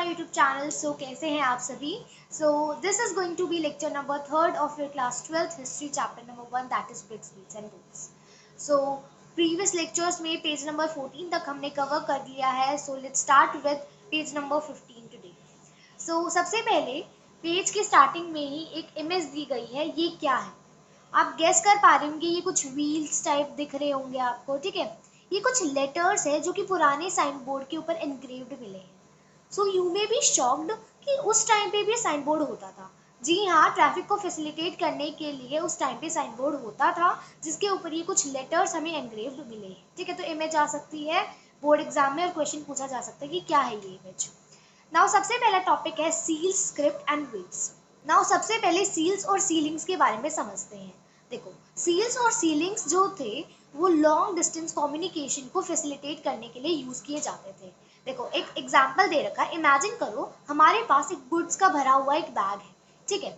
My YouTube channel. सो कैसे हैं आप सभी। So this is going to be lecture number 3 of your class 12th history chapter number 1 that is bricks beads and roots. So previous lectures में page number 14 तक हमने cover कर लिया है। So let's start with page number 15 today. So सबसे पहले page के starting में ही एक इमेज दी गई है। ये क्या है आप गेस कर पा रहे होंगे। ये कुछ व्हील्स टाइप दिख रहे होंगे आपको, ठीक है। ये कुछ लेटर्स है जो कि पुराने साइन बोर्ड के ऊपर एनग्रेव्ड मिले हैं। So you may be shocked कि उस टाइम पे भी साइन बोर्ड होता था। जी हाँ, ट्रैफिक को फैसिलिटेट करने के लिए उस टाइम पे साइन बोर्ड होता था जिसके ऊपर ये कुछ लेटर्स हमें एनग्रेव्ड मिले हैं, ठीक है। तो इमेज आ सकती है बोर्ड एग्जाम में और क्वेश्चन पूछा जा सकता है कि क्या है ये इमेज। नाउ सबसे पहला टॉपिक है seals, script and weights. Now सबसे पहले सील्स और सीलिंग्स के बारे में समझते हैं। देखो, सील्स और सीलिंग्स जो थे वो लॉन्ग डिस्टेंस कम्युनिकेशन को फैसिलिटेट करने के लिए यूज किए जाते थे। देखो, एक एग्जांपल दे रखा है। इमेजिन करो हमारे पास एक गुड्स का भरा हुआ एक बैग है, ठीक है,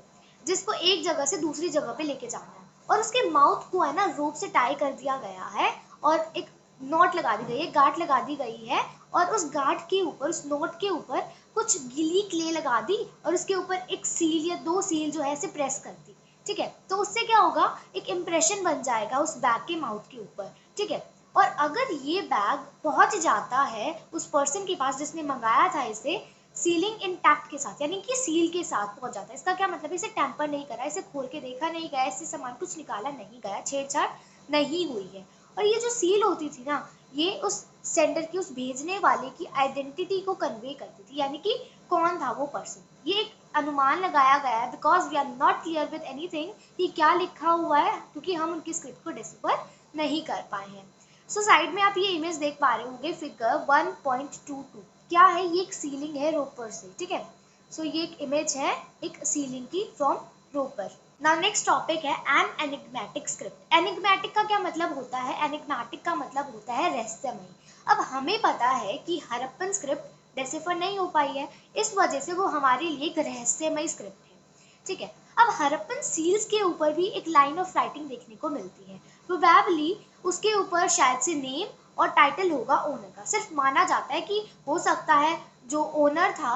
जिसको एक जगह से दूसरी जगह पे लेके जाना है और उसके माउथ को है ना रोप से टाई कर दिया गया है और एक नॉट लगा दी गई है, गांठ लगा दी गई है और उस गांठ के ऊपर, उस नोट के ऊपर कुछ गीली क्ले लगा दी और उसके ऊपर एक सील या दो सील जो है इसे प्रेस कर दी, ठीक है। तो उससे क्या होगा, एक इम्प्रेशन बन जाएगा उस बैग के माउथ के ऊपर, ठीक है। और अगर ये बैग पहुंच जाता है उस पर्सन के पास जिसने मंगाया था इसे, सीलिंग इंटैक्ट के साथ, यानी कि सील के साथ पहुंच जाता है। इसका क्या मतलब है, इसे टेम्पर नहीं करा, इसे खोल के देखा नहीं गया, इससे सामान कुछ निकाला नहीं गया, छेड़छाड़ नहीं हुई है। और ये जो सील होती थी ना, ये उस सेंडर की, उस भेजने वाले की आइडेंटिटी को कन्वे करती थी, यानी कि कौन था वो पर्सन। ये एक अनुमान लगाया गया है because we are not clear with anything कि क्या लिखा हुआ है, क्योंकि हम उनकी स्क्रिप्ट को डिसिफर नहीं कर पाए हैं। सो साइड में आप ये इमेज देख पा रहे होंगे, फिगर 1.22। क्या है, ये एक सीलिंग है रोपर से, ठीक है। सो ये एक इमेज है एक सीलिंग की from Ropar. Now next topic है एन एनिग्मेटिक स्क्रिप्ट। एनिग्मेटिक का क्या मतलब होता है, एनिग्मेटिक का मतलब होता है रहस्यमयी। अब हमें पता है कि हड़प्पन स्क्रिप्ट डिसिफर नहीं हो पाई है, इस वजह से वो हमारे लिए एक रहस्यमयी स्क्रिप्ट है, ठीक है। अब हड़प्पन सील्स के ऊपर भी एक लाइन ऑफ राइटिंग देखने को मिलती है। प्रोबेबली उसके ऊपर शायद से नेम और टाइटल होगा ओनर का। सिर्फ माना जाता है कि हो सकता है जो ओनर था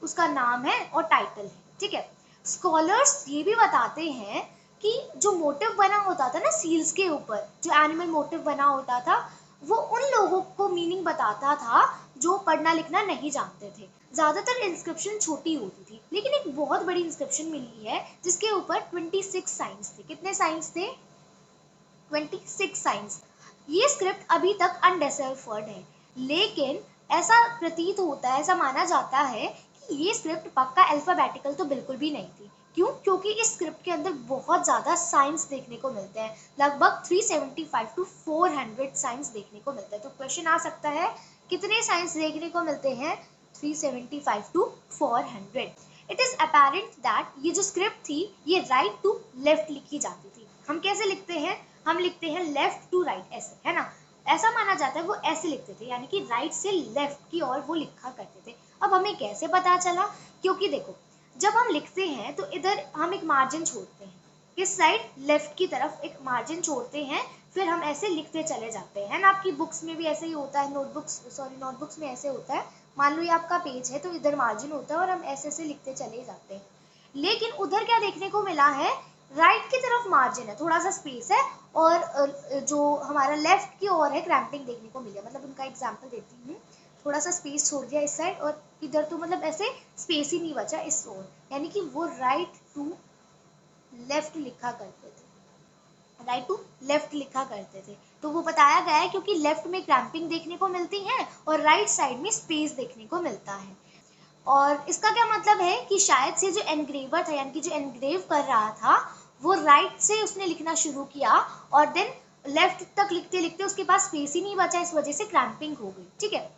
उसका नाम है और टाइटल है, ठीक है। स्कॉलर्स ये भी बताते हैं कि जो मोटिव बना होता था ना सील्स के ऊपर, जो एनिमल मोटिव बना होता था, वो उन लोगों को मीनिंग बताता था जो पढ़ना लिखना नहीं जानते थे। ज्यादातर इंस्क्रिप्शन छोटी होती थी, लेकिन एक बहुत बड़ी इंस्क्रिप्शन मिली है जिसके ऊपर 26 साइंस थे। कितने साइंस थे, 26 साइंस। ये स्क्रिप्ट अभी तक अनडेसिफर्ड है, लेकिन ऐसा प्रतीत होता है, ऐसा माना जाता है कि ये स्क्रिप्ट पक्का अल्फाबेटिकल तो बिल्कुल भी नहीं थी। क्यों, क्योंकि इस स्क्रिप्ट के अंदर बहुत ज्यादा साइंस देखने को मिलते हैं, लगभग 375 टू 400 साइंस देखने को मिलता है। तो क्वेश्चन आ सकता है कितने साइंस देखने को मिलते हैं, 375 to 400। It is apparent that ये जो स्क्रिप्ट थी ये राइट टू लेफ्ट लिखी जाती थी। हम कैसे लिखते हैं, हम लिखते हैं लेफ्ट टू राइट, ऐसे है ना। ऐसा माना जाता है वो ऐसे लिखते थे, यानी कि राइट से लेफ्ट की ओर वो लिखा करते थे। अब हमें कैसे पता चला, क्योंकि देखो जब हम लिखते हैं तो इधर हम एक मार्जिन छोड़ते हैं, किस साइड, लेफ्ट की तरफ एक मार्जिन छोड़ते हैं, फिर हम ऐसे लिखते चले जाते हैं ना। आपकी बुक्स में भी ऐसे ही होता है, नोटबुक्स में ऐसे होता है। मान लो ये आपका पेज है तो इधर मार्जिन होता है और हम ऐसे ऐसे लिखते चले जाते हैं। लेकिन उधर क्या देखने को मिला है, राइट की तरफ मार्जिन है, थोड़ा सा स्पेस है, और जो हमारा लेफ्ट की ओर है क्रैम्पिंग देखने को मिली है। मतलब उनका एग्जांपल देती हूँ, थोड़ा सा स्पेस छोड़ दिया इस साइड और इधर तो मतलब ऐसे स्पेस ही नहीं बचा इस ओर, यानी कि वो राइट टू लेफ्ट लिखा करते थे, राइट टू लेफ्ट लिखा करते थे। तो वो बताया गया है क्योंकि लेफ्ट में क्रैम्पिंग देखने को मिलती है और राइट साइड में स्पेस देखने को मिलता है। और इसका क्या मतलब है कि शायद से जो एनग्रेवर था, यानी कि जो एनग्रेव कर रहा था, वो राइट से उसने लिखना शुरू किया और देन लेफ्ट तक लिखते लिखते उसके पास स्पेस ही नहीं बचा, इस वजह से क्रैम्पिंग हो गई, ठीक है।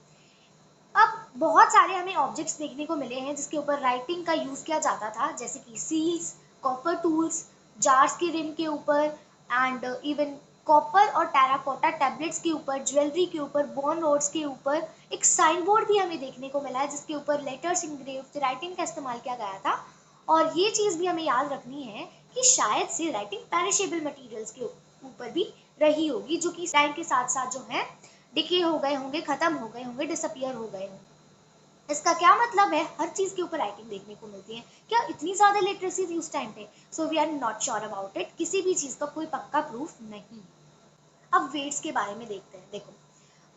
अब बहुत सारे हमें ऑब्जेक्ट्स देखने को मिले हैं जिसके ऊपर राइटिंग का यूज किया जाता था, जैसे कि सील्स, कॉपर टूल्स, जार्स के रिम के ऊपर एंड इवन कॉपर और टेराकोटा टैबलेट्स के ऊपर, ज्वेलरी के ऊपर, बोन रोड्स के ऊपर। एक साइन बोर्ड भी हमें देखने को मिला है जिसके ऊपर लेटर्स इंग्रेव्ड राइटिंग का इस्तेमाल किया गया था। और ये चीज भी हमें याद रखनी है कि शायद से राइटिंग पेरिशेबल मटेरियल्स के ऊपर भी रही होगी, जो कि टाइम के साथ साथ जो है डिके हो गए होंगे, खत्म हो गए होंगे, डिसअपियर हो गए होंगे। इसका क्या मतलब है, हर चीज के ऊपर राइटिंग देखने को मिलती है। क्या इतनी ज्यादा लिटरेसी थी उस टाइम पे? So we are not sure about it, किसी भी चीज का कोई पक्का प्रूफ नहीं। अब वेट्स के बारे में देखते हैं। देखो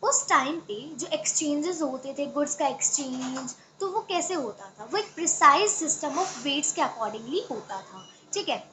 उस टाइम पे जो एक्सचेंजेस होते थे, गुड्स का एक्सचेंज, तो वो कैसे होता था? वो एक प्रिसाइज सिस्टम ऑफ वेट्स के अकॉर्डिंगली होता था। ठीक है,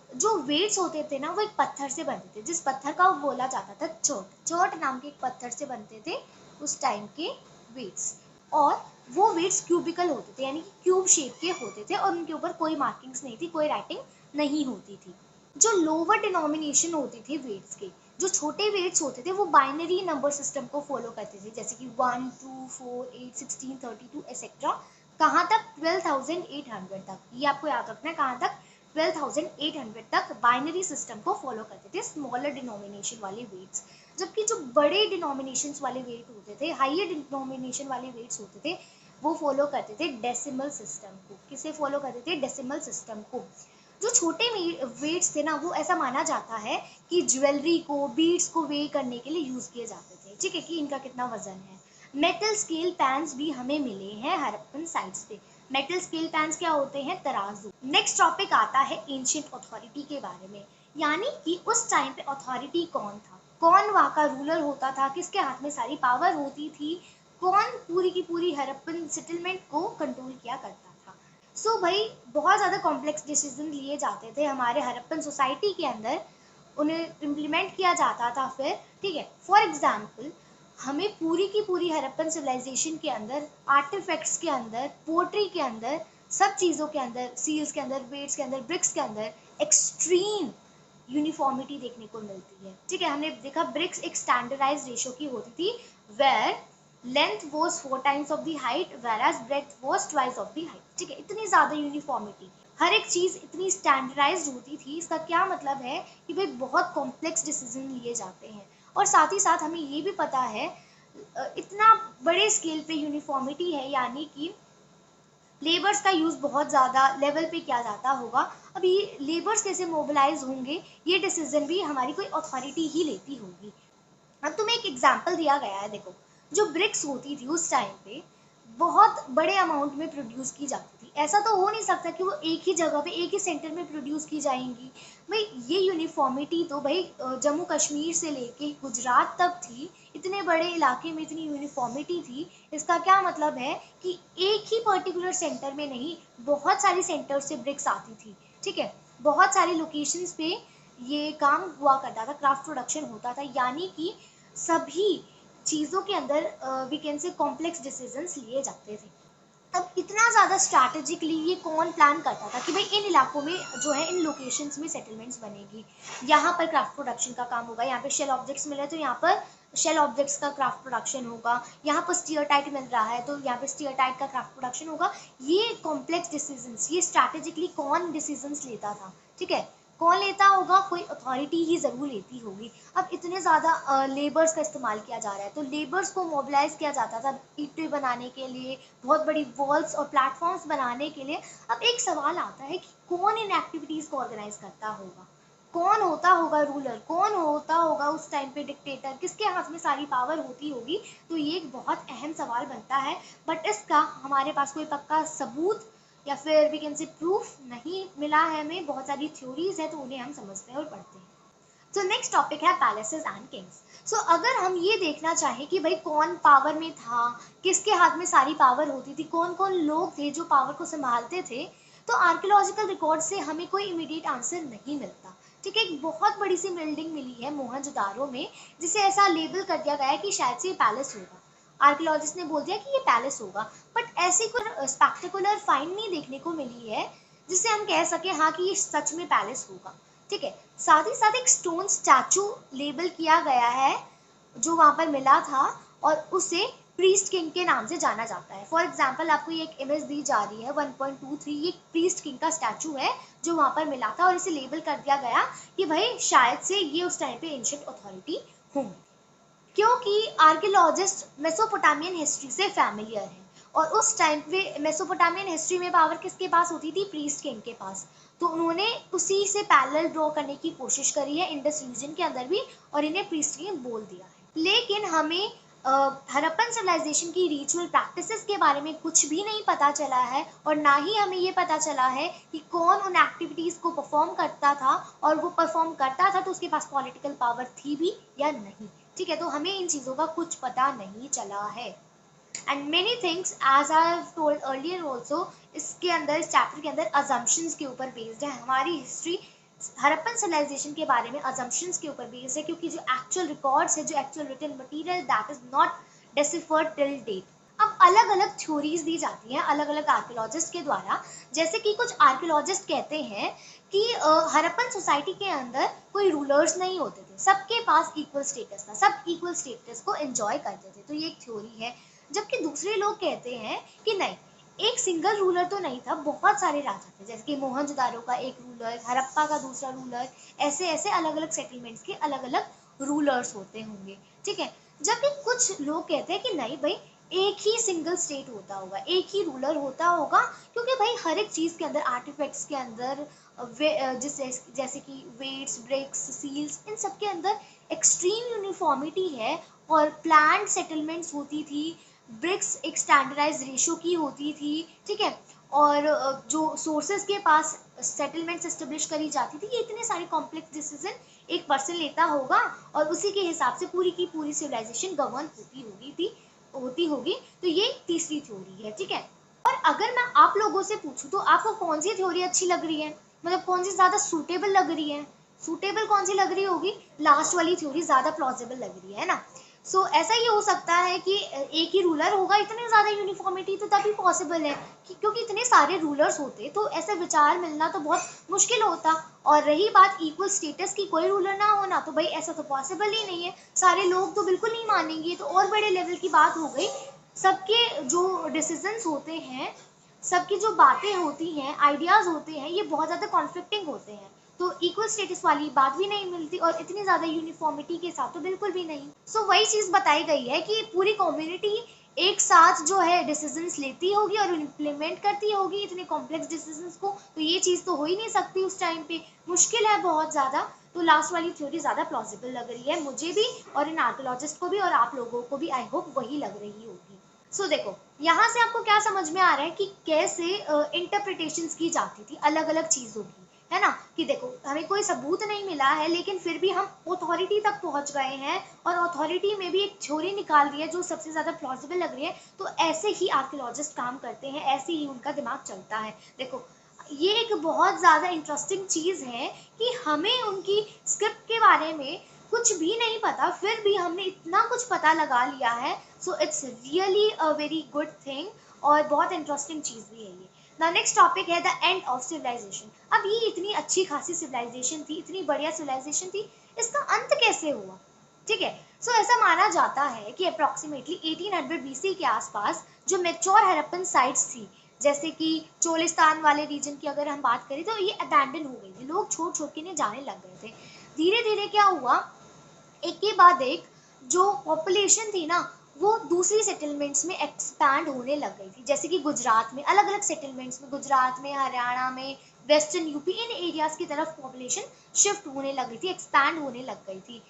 जो वेट्स होते थे ना वो एक पत्थर से बनते थे, जिस पत्थर का वो बोला जाता था चोट। चोट नाम के एक पत्थर से बनते थे उस टाइम के वेट्स। और वो वेट्स क्यूबिकल होते थे, यानी कि क्यूब शेप के होते थे, और उनके ऊपर कोई मार्किंग्स नहीं थी, कोई राइटिंग नहीं होती थी। जो लोअर डिनोमिनेशन होते थे वेट्स के, जो छोटे वेट्स होते थे, वो बाइनरी नंबर सिस्टम को फॉलो करते थे, जैसे कि 1 2 4 8 16 32 एक्सेट्रा। कहाँ तक? 12,800 तक। ये आपको याद रखना है, कहाँ तक? 12,800 तक बाइनरी सिस्टम को फॉलो करते थे स्मॉलर डिनोमिनेशन वाले वेट्स। जबकि जो बड़े डिनोमिनेशन वाले वेट होते थे, हाइयर डिनोमिनेशन वाले वेट्स होते थे, वो फॉलो करते थे डेसिमल सिस्टम को। किसे फॉलो करते थे? डेसिमल सिस्टम को। जो छोटे वेट्स थे ना, वो ऐसा माना जाता है कि ज्वेलरी को, बीड्स को वे करने के लिए यूज किए जाते थे। ठीक है, कि इनका कितना वजन है। मेटल स्केल पैन्स भी हमें मिले हैं हड़प्पन साइट्स पे। मेटल स्केल पैन्स क्या होते हैं? तराजू। नेक्स्ट टॉपिक आता है एंशिएंट अथॉरिटी के बारे में, यानी कि उस टाइम पे अथॉरिटी कौन था, कौन वहाँ का रूलर होता था, किसके हाथ में सारी पावर होती थी, कौन पूरी की पूरी हड़प्पन सेटलमेंट को कंट्रोल किया करता था। सो भाई बहुत ज़्यादा कॉम्प्लेक्स डिसीजन लिए जाते थे हमारे हड़प्पन सोसाइटी के अंदर, उन्हें इम्प्लीमेंट किया जाता था फिर। ठीक है, फॉर एग्जाम्पल हमें पूरी की पूरी हड़प्पन सिविलाइजेशन के अंदर, आर्टिफैक्ट्स के अंदर, पोट्री के अंदर, सब चीज़ों के अंदर, सील्स के अंदर, वेट्स के अंदर, ब्रिक्स के अंदर एक्सट्रीम यूनिफॉर्मिटी देखने को मिलती है। ठीक है, हमने देखा ब्रिक्स एक स्टैंडर्डाइज रेशो की होती थी, where length was 4 times of the height, whereas breadth was twice of the height. ठीक है, इतनी ज्यादा यूनिफॉर्मिटी, हर एक चीज इतनी स्टैंडर्डाइज होती थी। इसका क्या मतलब है कि भाई बहुत कॉम्प्लेक्स डिसीजन लिए जाते हैं। और साथ ही साथ हमें ये भी पता है, इतना बड़े स्केल पे यूनिफॉर्मिटी है, यानी कि लेबर्स का यूज बहुत ज्यादा लेवल पे किया जाता होगा। अब ये लेबर्स कैसे मोबिलाइज होंगे, ये डिसीजन भी हमारी कोई अथॉरिटी ही लेती होगी। अब तुम्हें एक एग्जाम्पल दिया गया है, देखो जो ब्रिक्स होती थी उस टाइम पे बहुत बड़े अमाउंट में प्रोड्यूस की जाती थी। ऐसा तो हो नहीं सकता कि वो एक ही जगह पे, एक ही सेंटर में प्रोड्यूस की जाएंगी। भाई ये यूनिफॉर्मिटी तो भाई जम्मू कश्मीर से लेके गुजरात तक थी, इतने बड़े इलाके में इतनी यूनिफॉर्मिटी थी। इसका क्या मतलब है कि एक ही पर्टिकुलर सेंटर में नहीं, बहुत सारी सेंटर से ब्रिक्स आती थी। ठीक है, बहुत सारी लोकेशंस पे ये काम हुआ करता था, क्राफ्ट प्रोडक्शन होता था, यानी कि सभी चीज़ों के अंदर we can say complex decisions लिए जाते थे। अब इतना ज़्यादा स्ट्रैटेजिकली ये कौन प्लान करता था कि भाई इन इलाकों में जो है, इन लोकेशंस में सेटलमेंट्स बनेगी, यहाँ पर क्राफ्ट प्रोडक्शन का काम होगा, यहाँ पे शेल ऑब्जेक्ट्स मिले तो यहाँ पर शेल ऑब्जेक्ट्स का क्राफ्ट प्रोडक्शन होगा, यहाँ पर स्टीयरटाइट मिल रहा है तो यहाँ पे स्टीयरटाइट का क्राफ्ट प्रोडक्शन होगा। ये कॉम्प्लेक्स डिसीजंस, ये स्ट्रैटेजिकली कौन डिसीजंस लेता था? ठीक है, कौन लेता होगा? कोई अथॉरिटी ही जरूर लेती होगी। अब इतने ज़्यादा लेबर्स का इस्तेमाल किया जा रहा है, तो लेबर्स को मोबिलाइज किया जाता था ईंटें बनाने के लिए, बहुत बड़ी वॉल्स और प्लेटफॉर्म्स बनाने के लिए। अब एक सवाल आता है कि कौन इन एक्टिविटीज़ को ऑर्गेनाइज करता होगा, कौन होता होगा रूलर, कौन होता होगा उस टाइम पे डिक्टेटर, किसके हाथ में सारी पावर होती होगी? तो ये एक बहुत अहम सवाल बनता है, बट इसका हमारे पास कोई पक्का सबूत या फिर वी कैन से प्रूफ नहीं मिला है। हमें बहुत सारी थ्योरीज है, तो उन्हें हम समझते हैं और पढ़ते हैं। तो नेक्स्ट टॉपिक है पैलेसेस एंड किंग्स। सो अगर हम ये देखना चाहें कि भाई कौन पावर में था, किसके हाथ में सारी पावर होती थी, कौन कौन लोग थे जो पावर को संभालते थे, तो आर्कियोलॉजिकल रिकॉर्ड से हमें कोई इमीडिएट आंसर नहीं मिलता। ठीक है, एक बहुत बड़ी सी बिल्डिंग मिली है मोहनजोदारो में, जिसे ऐसा लेबल कर दिया गया है कि शायद से ये पैलेस होगा। आर्कियोलॉजिस्ट ने बोल दिया कि ये पैलेस होगा, बट ऐसी कोई स्पेक्टिकुलर फाइंड नहीं देखने को मिली है जिससे हम कह सके हाँ कि ये सच में पैलेस होगा। ठीक है, साथ ही साथ एक स्टोन स्टैचू लेबल किया गया है जो वहां पर मिला था, और उसे प्रीस्ट किंग के नाम से जाना जाता है। फॉर एग्जाम्पल आपको ये एक इमेज दी जा रही है 1.23, ये प्रीस्ट किंग का स्टैचू है जो वहां पर मिला था, और इसे लेबल कर दिया गया कि भाई शायद से ये उस टाइम पे एंशिएंट अथॉरिटी होंगे, क्योंकि आर्कियोलॉजिस्ट मेसोपोटामियन हिस्ट्री से फैमिलियर हैं। और उस टाइम पे मेसोपोटामियन हिस्ट्री में पावर किसके पास होती थी? प्रीस्ट किंग के पास। तो उन्होंने उसी से पैरेलल ड्रॉ करने की कोशिश करी है इंडस रीजन के अंदर भी, और इन्हें प्रीस्ट किंग बोल दिया है। लेकिन हमें हड़प्पन सिविलाइजेशन की रिचुअल प्रैक्टिसेस के बारे में कुछ भी नहीं पता चला है, और ना ही हमें ये पता चला है कि कौन उन एक्टिविटीज़ को परफॉर्म करता था, और वो परफॉर्म करता था तो उसके पास पॉलिटिकल पावर थी भी या नहीं। ठीक है, तो हमें इन चीज़ों का कुछ पता नहीं चला है। And many things as I have told earlier also, इसके अंदर, इस चैप्टर के अंदर अजम्पशंस के ऊपर बेस्ड है। हमारी हिस्ट्री हड़प्पन सिविलाइजेशन के बारे में अजम्पशंस के ऊपर बेस्ड है, क्योंकि जो एक्चुअल रिकॉर्ड्स है, जो actual written material, that is not deciphered till date. अब अलग अलग थ्योरीज दी जाती हैं अलग अलग आर्कियोलॉजिस्ट के द्वारा। जैसे कि कुछ आर्कियोलॉजिस्ट कहते हैं कि हड़प्पन सोसाइटी के अंदर कोई रूलर्स नहीं होते थे, सबके पास इक्वल स्टेटस था, सब इक्वल स्टेटस को एंजॉय करते थे, तो ये एक थ्योरी है। जबकि दूसरे लोग कहते हैं कि नहीं, एक सिंगल रूलर तो नहीं था, बहुत सारे राजा थे, जैसे कि मोहनजोदारो का एक रूलर, हड़प्पा का दूसरा रूलर, ऐसे ऐसे अलग अलग सेटलमेंट्स के अलग अलग रूलर्स होते होंगे। ठीक है, जबकि कुछ लोग कहते हैं कि नहीं भाई, एक ही सिंगल स्टेट होता होगा, एक ही रूलर होता होगा, क्योंकि भाई हर एक चीज़ के अंदर, आर्टिफैक्ट्स के अंदर, जैसे कि वेट्स, ब्रिक्स, सील्स, इन सब के अंदर एक्सट्रीम यूनिफॉर्मिटी है, और प्लान्ड सेटलमेंट्स होती थी, ब्रिक्स एक स्टैंडर्डाइज रेशो की होती थी। ठीक है, और जो सोर्सेज के पास सेटलमेंट्स एस्टेब्लिश करी जाती थी, ये इतने सारे कॉम्प्लेक्स डिसीजन एक पर्सन लेता होगा, और उसी के हिसाब से पूरी की पूरी सिविलाइजेशन गवर्न होती होगी। तो ये तीसरी थ्योरी है। ठीक है, और अगर मैं आप लोगों से पूछूं तो आपको कौन सी थ्योरी अच्छी लग रही है, मतलब कौन सी ज्यादा सूटेबल लग रही है? सूटेबल कौन सी लग रही होगी? लास्ट वाली थ्योरी ज्यादा प्लॉजिबल लग रही है ना। सो ऐसा ही हो सकता है कि एक ही रूलर होगा, इतने ज़्यादा यूनिफॉर्मिटी तो तभी पॉसिबल है क्योंकि इतने सारे रूलर्स होते, तो ऐसे विचार मिलना तो बहुत मुश्किल होता। और रही बात इक्वल स्टेटस की, कोई रूलर ना होना, तो भाई ऐसा तो पॉसिबल ही नहीं है, सारे लोग तो बिल्कुल नहीं मानेंगे, तो और बड़े लेवल की बात हो गई। सबके जो डिसीजंस होते हैं, सबकी जो बातें होती हैं, आइडियाज़ होते हैं, ये बहुत ज़्यादा कॉन्फ्लिक्टिंग होते हैं, तो इक्वल स्टेटस वाली बात भी नहीं मिलती, और इतनी ज़्यादा यूनिफॉर्मिटी के साथ तो बिल्कुल भी नहीं। सो वही चीज़ बताई गई है कि पूरी कम्युनिटी एक साथ जो है डिसीजंस लेती होगी और इम्प्लीमेंट करती होगी इतने कॉम्प्लेक्स डिसीजंस को, तो ये चीज़ तो हो ही नहीं सकती उस टाइम पे, मुश्किल है बहुत ज़्यादा। तो लास्ट वाली थ्योरी ज़्यादा प्लॉजिबल लग रही है मुझे भी, और इन आर्कियोलॉजिस्ट को भी, और आप लोगों को भी आई होप वही लग रही होगी। सो देखो, यहाँ से आपको क्या समझ में आ रहा है कि कैसे इंटरप्रिटेशंस की जाती थी अलग अलग चीज़ों की, है ना। कि देखो, हमें कोई सबूत नहीं मिला है, लेकिन फिर भी हम अथॉरिटी तक पहुंच गए हैं, और अथॉरिटी में भी एक थ्योरी निकाल दी है जो सबसे ज़्यादा प्लॉजिबल लग रही है। तो ऐसे ही आर्कियोलॉजिस्ट काम करते हैं, ऐसे ही उनका दिमाग चलता है। देखो, ये एक बहुत ज़्यादा इंटरेस्टिंग चीज़ है कि हमें उनकी स्क्रिप्ट के बारे में कुछ भी नहीं पता, फिर भी हमने इतना कुछ पता लगा लिया है। So it's really a very good thing, और बहुत इंटरेस्टिंग चीज़ भी है ये। द नेक्स्ट टॉपिक है द एंड ऑफ सिविलाइजेशन। अब ये इतनी अच्छी खासी सिविलाइजेशन थी, इतनी बढ़िया सिविलाइजेशन थी, इसका अंत कैसे हुआ? ठीक है, सो ऐसा माना जाता है कि अप्रॉक्सीमेटली 1800 बीसी के आसपास जो मेच्योर हड़प्पन साइट्स थी, जैसे कि चोलिस्तान वाले रीजन की अगर हम बात करें, तो ये अबैंडन हो गई थी, लोग छोड़ छोड़ के नहीं जाने लग गए थे। धीरे धीरे क्या हुआ, एक के बाद एक जो पॉपुलेशन थी ना, वो दूसरी सेटलमेंट्स में एक्सपैंड होने लग गई थी। जैसे कि गुजरात में, अलग अलग सेटलमेंट्स में, गुजरात में, हरियाणा में, वेस्टर्न यूपी, इन एरियाज की तरफ पॉपुलेशन शिफ्ट होने लग गई थी, एक्सपैंड होने लग गई थी।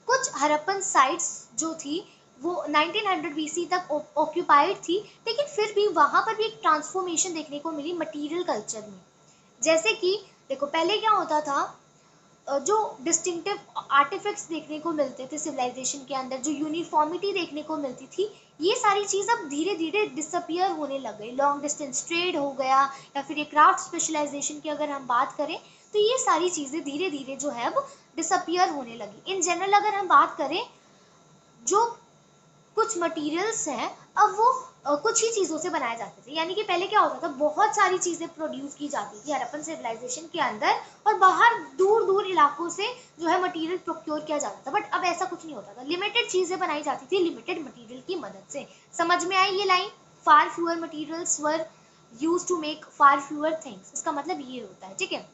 कुछ हड़प्पन साइट्स जो थी वो 1900 बीसी तक ऑक्यूपाइड थी, लेकिन फिर भी वहाँ पर भी एक ट्रांसफॉर्मेशन देखने को मिली मटीरियल कल्चर में। जैसे कि देखो, पहले क्या होता था, जो डिस्टिंक्टिव आर्टिफैक्ट्स देखने को मिलते थे सिविलाइजेशन के अंदर, जो यूनिफॉर्मिटी देखने को मिलती थी, ये सारी चीज़ अब धीरे धीरे डिसअपियर होने लग गई। लॉन्ग डिस्टेंस ट्रेड हो गया, या फिर ये क्राफ्ट स्पेशलाइजेशन की अगर हम बात करें, तो ये सारी चीज़ें धीरे धीरे जो है अब डिसअपियर होने लगी। इन जनरल अगर हम बात करें, जो कुछ मटेरियल्स हैं, अब वो कुछ ही चीज़ों से बनाए जाते थे। यानी कि पहले क्या होता था, बहुत सारी चीज़ें प्रोड्यूस की जाती थी हड़प्पन सिविलाइजेशन के अंदर, और बाहर दूर दूर इलाकों से जो है मटेरियल प्रोक्योर किया जाता था। बट अब ऐसा कुछ नहीं होता था, लिमिटेड चीज़ें बनाई जाती थी लिमिटेड मटेरियल की मदद से। समझ में आई ये line? Far fewer materials were used to make far fewer things, इसका मतलब ये होता है। ठीक है,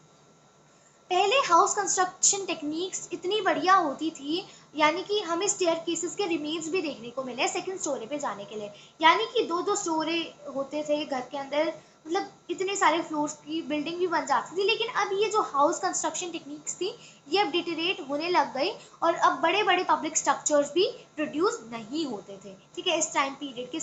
पहले हाउस कंस्ट्रक्शन टेक्निक्स इतनी बढ़िया होती थी, यानी कि हमें स्टेयर केसेस के रिमेन्स भी देखने को मिले सेकंड स्टोरी पे जाने के लिए। यानी कि दो दो स्टोरी होते थे घर के अंदर, मतलब इतने सारे फ्लोर्स की बिल्डिंग भी बन जाती थी, लेकिन अब ये जो हाउस कंस्ट्रक्शन टेक्निक्स थी ये अब डिटेरेट होने लग गई और अब बड़े बड़े पब्लिक स्ट्रक्चर्स भी प्रोड्यूस नहीं होते थे। ठीक है, इस टाइम पीरियड के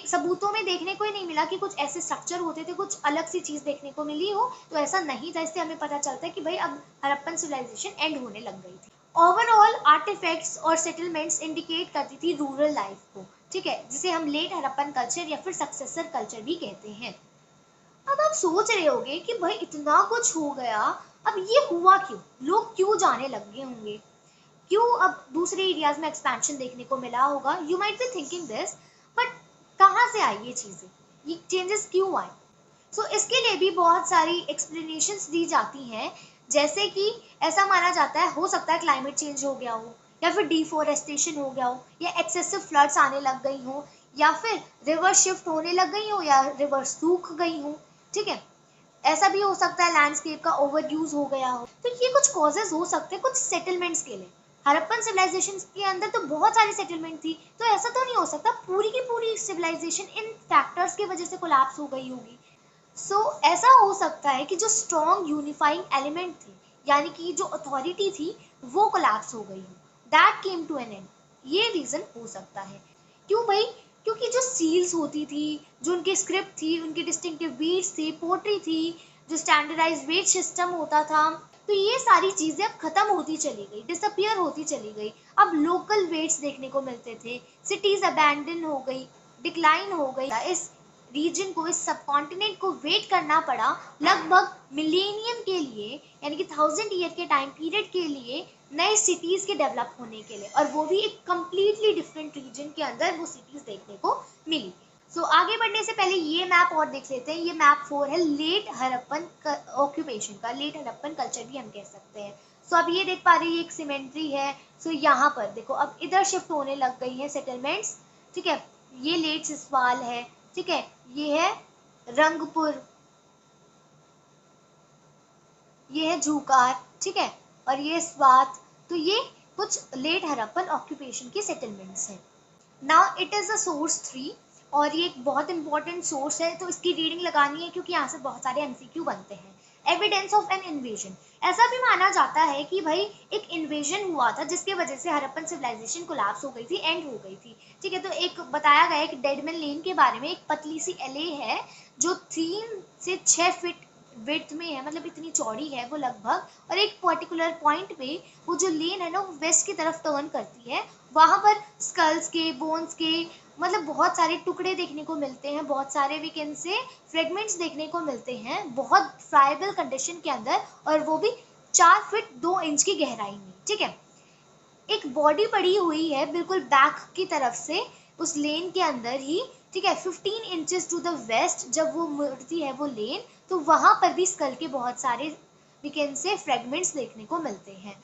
सबूतों में देखने को ही नहीं मिला कि कुछ ऐसे स्ट्रक्चर होते थे, कुछ अलग सी चीज देखने को मिली हो, तो ऐसा नहीं था। इससे हमें पता चलता है कि भाई अब हड़प्पन सिविलाइजेशन एंड होने लग गई थी। ओवरऑल आर्टिफैक्ट्स और सेटलमेंट्स इंडिकेट करती थी रूरल लाइफ को, ठीक है, जिसे हम लेट हड़प्पन कल्चर या फिर सक्सेसर कल्चर भी कहते हैं। अब आप सोच रहे होंगे कि भाई इतना कुछ हो गया, अब ये हुआ क्यों, लोग क्यों जाने लग गए होंगे, क्यों अब दूसरे एरियाज में एक्सपेंशन देखने को मिला होगा। You might be thinking this, but कहाँ से आई ये चीजें, ये चेंजेस क्यों आए? इसके लिए भी बहुत सारी एक्सप्लेनेशंस दी जाती हैं, जैसे कि ऐसा माना जाता है हो सकता है क्लाइमेट चेंज हो गया हो, या फिर डिफोरेस्टेशन हो गया हो, या एक्सेसिव फ्लड्स आने लग गई हो, या फिर रिवर शिफ्ट होने लग गई हो, या रिवर सूख गई हो। ठीक है, ऐसा भी हो सकता है लैंडस्केप का ओवर यूज हो गया हो। तो ये कुछ कॉजेज हो सकते हैं कुछ सेटलमेंट्स के लिए। हड़प्पन सिविलाइजेशन के अंदर तो बहुत सारी सेटलमेंट थी, तो ऐसा तो नहीं हो सकता पूरी की पूरी सिविलाइजेशन इन फैक्टर्स की वजह से कोलैप्स हो गई होगी। ऐसा हो सकता है कि जो स्ट्रॉन्ग यूनिफाइंग एलिमेंट थे, यानी कि जो अथॉरिटी थी, वो कोलैप्स हो गई हो, that came to an end. ये रीजन हो सकता है। क्यों भाई? क्योंकि जो सील्स होती थी, जो उनकी स्क्रिप्ट थी, उनकी डिस्टिंक्टिव बीट्स थी, पोट्री थी, जो स्टैंडर्डाइज वेट सिस्टम होता था, तो ये सारी चीजें अब खत्म होती चली गई, डिसअपियर होती चली गई। अब लोकल वेट्स देखने को मिलते थे, सिटीज अबैंडन हो गई, डिक्लाइन हो गई। इस रीजन को, इस सबकॉन्टिनेंट को वेट करना पड़ा लगभग मिलेनियम के लिए, यानी कि 1000 ईयर के टाइम पीरियड के लिए, नए सिटीज के डेवलप होने के लिए, और वो भी एक कंप्लीटली डिफरेंट रीजन के अंदर वो सिटीज देखने को मिली। आगे बढ़ने से पहले ये मैप और देख लेते हैं। ये मैप 4 है लेट हड़प्पन ऑक्यूपेशन का, लेट हड़प्पन कल्चर भी हम कह सकते हैं। अब ये देख पा रहे हैं, एक सिमेंट्री है। यहाँ पर देखो अब इधर शिफ्ट होने लग गई है सेटलमेंट्स। ठीक है, ये लेट सिसवाल है। ठीक है, ये है रंगपुर, ये है झूकार। ठीक है, और ये स्वात। तो ये कुछ लेट हड़प्पन ऑक्यूपेशन की सेटलमेंट्स हैं। Now it is a source 3, और ये एक बहुत इंपॉर्टेंट सोर्स है, तो इसकी रीडिंग लगानी है क्योंकि यहाँ से बहुत सारे एमसीक्यू बनते हैं। एविडेंस ऑफ एन इन्वेजन, ऐसा भी माना जाता है कि भाई एक इन्वेजन हुआ था जिसके वजह से हड़प्पन सिविलाइजेशन कोलैप्स हो गई थी, एंड हो गई थी। ठीक है, तो एक बताया गया है कि डेडमैन लेन के बारे में, एक पतली सी एले है जो 3 से 6 फीट विड्थ में है, मतलब इतनी चौड़ी है वो लगभग, और एक पर्टिकुलर पॉइंट पे वो जो लेन है ना वो वेस्ट की तरफ टर्न करती है। वहां पर स्कल्स के, बोन्स के, मतलब बहुत सारे टुकड़े देखने को मिलते हैं, बहुत सारे वी कैन से फ्रेगमेंट्स देखने को मिलते हैं, बहुत फ्राइबल कंडीशन के अंदर, और वो भी 4 फीट 2 इंच की गहराई में। ठीक है, एक बॉडी पड़ी हुई है बिल्कुल बैक की तरफ से उस लेन के अंदर ही। ठीक है, 15 इंचेस टू द वेस्ट जब वो मुड़ती है वो लेन, तो वहां पर भी स्कल के बहुत सारे वी कैन से फ्रेगमेंट्स देखने को मिलते हैं।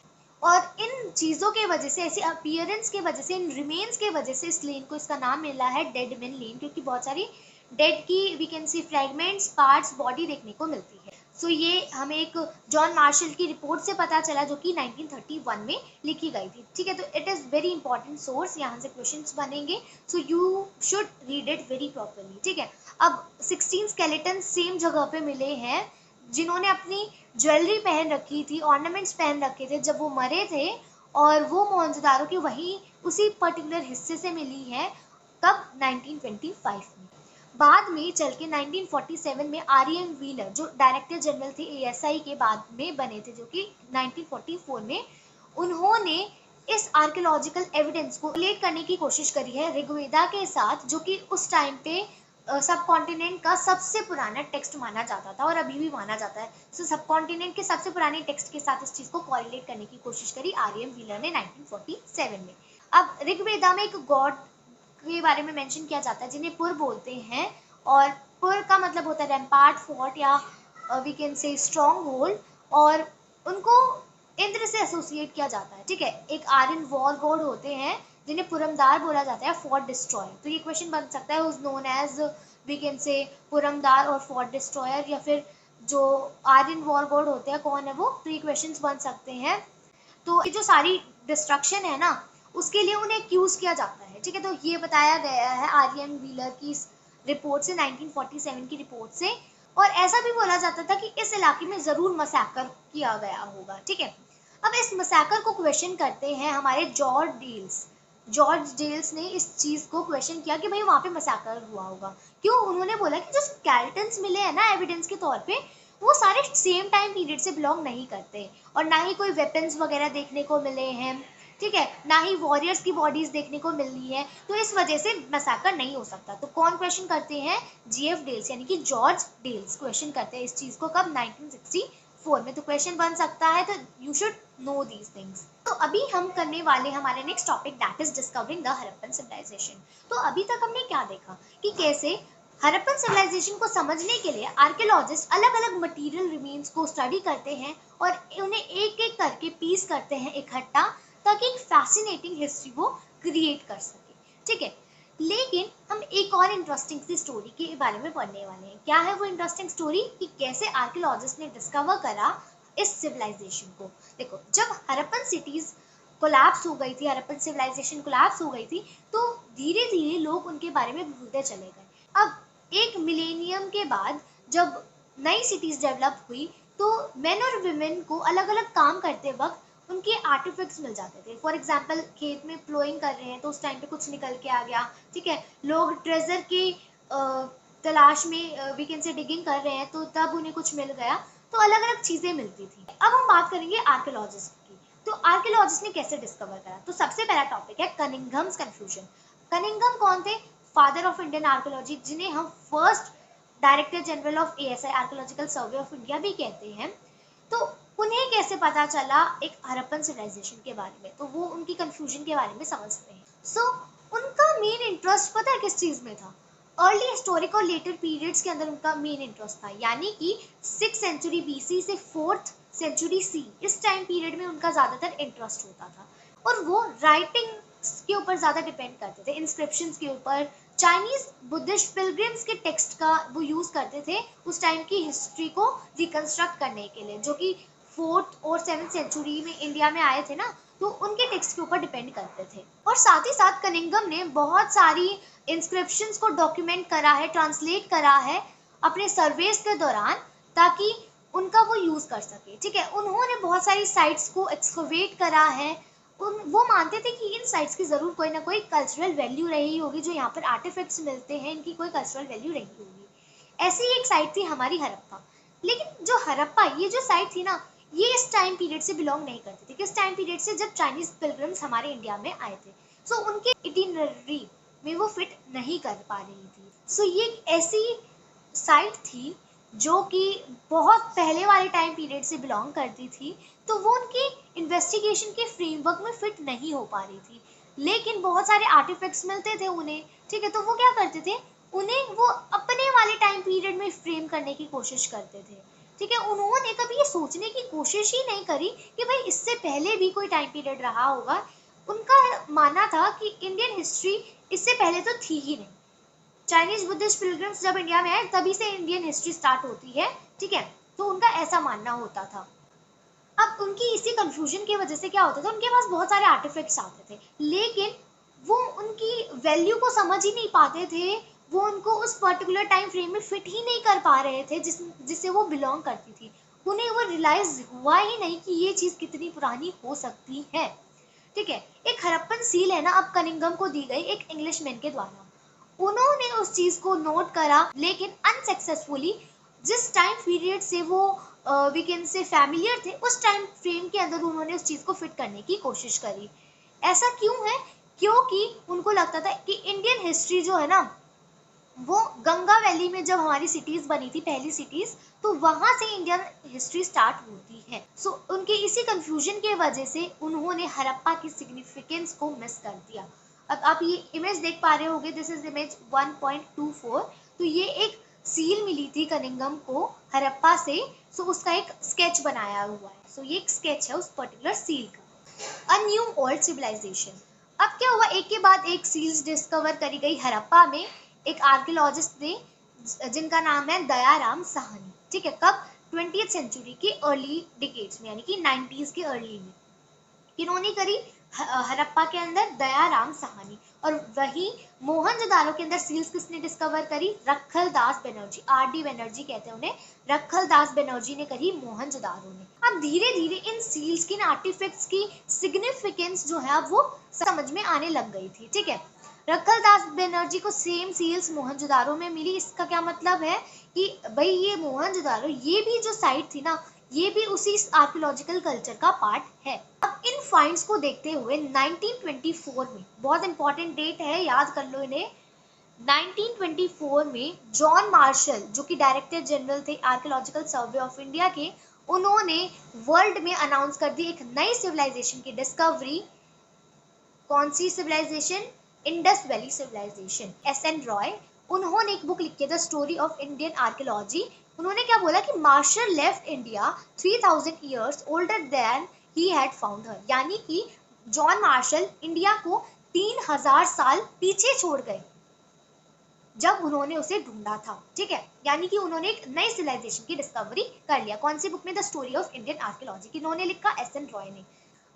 और इन चीजों के वजह से, ऐसी अपीयरेंस के वजह से, इन रिमेन्स के वजह से इस लेन को इसका नाम मिला है डेड मैन लेन, क्योंकि बहुत सारी डेड की we can see fragments, parts, body देखने को मिलती है। ये हमें एक जॉन मार्शल की रिपोर्ट से पता चला जो कि 1931 में लिखी गई थी। ठीक है, तो it is very important source, यहाँ से क्वेश्चंस बनेंगे, you should read it very properly. ठीक है, अब 16 स्केलेटन सेम जगह पे मिले हैं जिन्होंने अपनी ज्वेलरी पहन रखी थी, ऑर्नामेंट्स पहन रखे थे जब वो मरे थे, और वो मोहनजोदारो की वही उसी पर्टिकुलर हिस्से से मिली है। कब? 1925 में। बाद में चल के 1947 में आर.एम. व्हीलर जो डायरेक्टर जनरल थे एएसआई के, बाद में बने थे, जो कि 1944 में, उन्होंने इस आर्कियोलॉजिकल एविडेंस को रिलेट करने की कोशिश करी है ऋग्वेदा के साथ, जो कि उस टाइम पे सब कॉन्टिनेंट का सबसे पुराना टेक्स्ट माना जाता था और अभी भी माना जाता है। सब कॉन्टिनेंट के सबसे पुराने टेक्स्ट के साथ इस चीज को कॉरिलेट करने की कोशिश करी आर.एम. व्हीलर ने 1947 में। अब ऋग्वेदा में एक गॉड के बारे में मेंशन किया जाता है जिन्हें पुर बोलते हैं, और पुर का मतलब होता है रैम्पार्ट, फोर्ट, या we can say stronghold, और उनको इंद्र से एसोसिएट किया जाता है। ठीक है, एक आयरन वॉर गॉड होते हैं जिन्हें पुरमदार बोला जाता है, फोर्ट डिस्ट्रॉयर। तो ये क्वेश्चन बन सकता है who's known as we can say पुरमदार और फोर्ट डिस्ट्रॉयर, या फिर जो आयरन वॉर गॉड होते हैं कौन है वो, तो ये क्वेश्चंस बन सकते हैं। तो ये जो सारी डिस्ट्रक्शन है ना, उसके लिए उन्हें एक्यूज किया जाता है। ठीक है, तो ये बताया गया है आर.एम. व्हीलर की रिपोर्ट से, 1947 की रिपोर्ट से, और ऐसा भी बोला जाता था कि इस इलाके में जरूर मसैकर किया गया होगा। ठीक है, अब इस मसैकर को क्वेश्चन करते हैं हमारे जॉर्ज डेल्स ने इस चीज को क्वेश्चन किया कि भाई वहां पे मसैकर हुआ होगा। क्यों? उन्होंने बोला कि जो स्केलेटन्स मिले हैं ना एविडेंस के तौर पे, वो सारे सेम टाइम पीरियड से बिलोंग नहीं करते, और ना ही कोई वेपन्स वगैरह देखने को मिले हैं, ठीक है, ना ही वॉरियर्स की बॉडीज देखने को मिल रही है, तो इस वजह से मैसाकर नहीं हो सकता। तो कौन क्वेश्चन करते हैं? जीएफ डेल्स, यानी कि जॉर्ज डेल्स क्वेश्चन करते हैं इस चीज को। कब? 1964 में। तो क्वेश्चन बन सकता है, तो you should know these things. तो अभी हम करने वाले हमारे next topic, that is discovering the Harappan civilization. तो अभी तक हमने क्या देखा कि कैसे हड़प्पन सिविलाइजेशन को समझने के लिए आर्कियोलॉजिस्ट अलग अलग मटेरियल रिमेन्स को स्टडी करते हैं और उन्हें एक एक करके पीस करते हैं इकट्ठा, ताकि एक फैसिनेटिंग हिस्ट्री वो क्रिएट कर सके। ठीक है, लेकिन हम एक और इंटरेस्टिंग सी स्टोरी के बारे में पढ़ने वाले हैं। क्या है वो इंटरेस्टिंग स्टोरी? कि कैसे आर्कियोलॉजिस्ट ने डिस्कवर करा इस सिविलाइजेशन को। देखो, जब हड़प्पन सिटीज कोलैप्स हो गई थी, हड़प्पन सिविलाइजेशन कोलैप्स हो गई थी, तो धीरे धीरे लोग उनके बारे में भूलते चले गए। अब एक मिलेनियम के बाद जब नई सिटीज डेवलप हुई, तो मेन और वुमेन को अलग अलग काम करते वक्त उनके आर्टिफैक्ट्स मिल जाते थे। फॉर एग्जाम्पल, खेत में प्लोइंग कर रहे हैं तो उस टाइम पे कुछ निकल के आ गया। ठीक है, लोग ट्रेजर की तलाश में वी कैन से डिगिंग कर रहे हैं, तो तब उन्हें कुछ मिल गया। तो अलग अलग चीजें मिलती थी। अब हम बात करेंगे आर्कियोलॉजिस्ट की। तो आर्कियोलॉजिस्ट ने कैसे डिस्कवर करा? तो सबसे पहला टॉपिक है कनिंघम्स कंफ्यूजन। कनिंघम कौन थे? फादर ऑफ इंडियन आर्कियोलॉजी, जिन्हें हम first director general of ASI archaeological survey of India भी कहते हैं। तो उन्हें कैसे पता चला एक हड़प्पन सिविलाइजेशन के बारे में? तो वो उनकी कंफ्यूजन के बारे में समझते हैं। सो उनका मेन इंटरेस्ट पता है किस चीज में था? अर्ली हिस्टोरिक और लेटर पीरियड्स के अंदर उनका मेन इंटरेस्ट था, यानी कि 6th सेंचुरी बीसी से 4th सेंचुरी सी, इस टाइम पीरियड में उनका ज्यादातर इंटरेस्ट होता था। और वो राइटिंग के ऊपर ज्यादा डिपेंड करते थे, इंस्क्रिप्शंस के ऊपर। चाइनीज बुद्धिस्ट पिलग्रिम्स के टेक्स्ट का वो यूज करते थे उस टाइम की हिस्ट्री को रिकंस्ट्रक्ट करने के लिए, जो कि 4th और 7th सेंचुरी में इंडिया में आए थे ना, तो उनके टेक्स्ट के ऊपर डिपेंड करते थे। और साथ ही साथ कनिंघम ने बहुत सारी इंस्क्रिप्शंस को डॉक्यूमेंट करा है, ट्रांसलेट करा है अपने सर्वेस के दौरान, ताकि उनका वो यूज कर सके। ठीक है, उन्होंने बहुत सारी साइट्स को एक्सकवेट करा है। वो मानते थे कि इन साइट्स की जरूर कोई ना कोई कल्चरल वैल्यू रही होगी, जो यहाँ पर आर्टिफैक्ट्स मिलते हैं इनकी कोई कल्चरल वैल्यू रही होगी। ऐसी एक साइट थी हमारी हड़प्पा। लेकिन जो हड़प्पा, ये जो साइट थी ना, ये इस टाइम पीरियड से बिलोंग नहीं करती थी। किस टाइम पीरियड से? जब चाइनीज पिलग्रिम्स हमारे इंडिया में आए थे। सो उनके इटिनरी में वो फिट नहीं कर पा रही थी। सो ये एक ऐसी साइट थी जो कि बहुत पहले वाले टाइम पीरियड से बिलोंग करती थी, तो वो उनकी इन्वेस्टिगेशन के फ्रेमवर्क में फिट नहीं हो पा रही थी। लेकिन बहुत सारे आर्टिफैक्ट्स मिलते थे उन्हें। ठीक है, तो वो क्या करते थे? उन्हें वो अपने वाले टाइम पीरियड में फ्रेम करने की कोशिश करते थे। ठीक है, उन्होंने कभी ये सोचने की कोशिश ही नहीं करी कि भाई इससे पहले भी कोई टाइम पीरियड रहा होगा। उनका मानना था कि इंडियन हिस्ट्री इससे पहले तो थी ही नहीं। चाइनीज बुद्धिस्ट पिलग्रिम्स जब इंडिया में आए तभी से इंडियन हिस्ट्री स्टार्ट होती है। ठीक है, तो उनका ऐसा मानना होता था। अब उनकी इसी कंफ्यूजन की वजह से क्या होता था, उनके पास बहुत सारे आर्टिफैक्ट्स आते थे, लेकिन वो उनकी वैल्यू को समझ ही नहीं पाते थे। वो उनको उस पर्टिकुलर टाइम फ्रेम में फिट ही नहीं कर पा रहे थे जिससे वो बिलोंग करती थी। उन्हें वो रियलाइज हुआ ही नहीं कि ये चीज कितनी पुरानी हो सकती है। ठीक है, एक हड़प्पन सील है ना, अब कनिंघम को दी गई एक इंग्लिशमैन के द्वारा। उन्होंने उस चीज को नोट करा, लेकिन अनसक्सेसफुली। जिस टाइम पीरियड से वो वी कैन से फैमिलियर थे, उस टाइम फ्रेम के अंदर उन्होंने उस चीज को फिट करने की कोशिश करी। ऐसा क्यों है? क्योंकि उनको लगता था कि इंडियन हिस्ट्री जो है ना, वो गंगा वैली में जब हमारी सिटीज बनी थी, पहली सिटीज, तो वहां से इंडियन हिस्ट्री स्टार्ट होती है। सो उनके इसी कंफ्यूजन के वजह से उन्होंने हड़प्पा की सिग्निफिकेंस को मिस कर दिया। अब आप ये इमेज देख पा रहे होगे, दिस इज इमेज 1.24। तो ये एक सील मिली थी कनिंघम को हड़प्पा से। सो उसका एक स्केच बनाया हुआ है। सो ये एक स्केच है उस पर्टिकुलर सील का। A new old civilization. अब क्या हुआ, एक के बाद एक सील्स डिस्कवर करी गई हड़प्पा में एक आर्कियोलॉजिस्ट ने, जिनका नाम है दयाराम साहनी। ठीक है, कब? 20th सेंचुरी के अर्ली डिकेड्स में, यानी कि 90s के अर्ली में। किन्होंने करी? हड़प्पा के अंदर दयाराम साहनी, और वही मोहनजोदारो के अंदर सील्स किसने डिस्कवर करी? रखलदास बनर्जी, आर.डी. बनर्जी कहते हैं उन्हें, रखलदास बनर्जी ने करी मोहनजोदारो ने। अब धीरे धीरे इन सील्स की, इन आर्टिफैक्ट्स की सिग्निफिकेंस जो है अब वो समझ में आने लग गई थी। ठीक है, रखलदास बनर्जी को सेम सील्स मोहनजोदारो में मिली। इसका क्या मतलब है कि भाई ये मोहनजोदारो, ये भी जो साइट थी ना, ये भी उसी आर्कियोलॉजिकल कल्चर का पार्ट है। अब इन फाइंड्स को देखते हुए 1924 में, बहुत इंपॉर्टेंट डेट है, याद कर लो इन्हें, 1924 में जॉन मार्शल, जो कि डायरेक्टर जनरल थे आर्कियोलॉजिकल सर्वे ऑफ इंडिया के, उन्होंने वर्ल्ड में अनाउंस कर दी एक नई सिविलाइजेशन की डिस्कवरी। कौन सी civilization? Indus valley civilization. S N. Roy, उन्होंने एक बुक लिखी है the story of Indian archaeology. उन्होंने क्या बोला कि Marshall left India 3000 years older than he had found her, यानी कि जॉन मार्शल इंडिया को 3000 साल पीछे छोड़ गए जब उन्होंने उसे ढूंढा था। ठीक है, यानी कि उन्होंने एक नई सिविलाइजेशन की डिस्कवरी कर लिया। कौन सी बुक में? The story of Indian archaeology. किन्होंने लिखा? एस.एन. रॉय ने।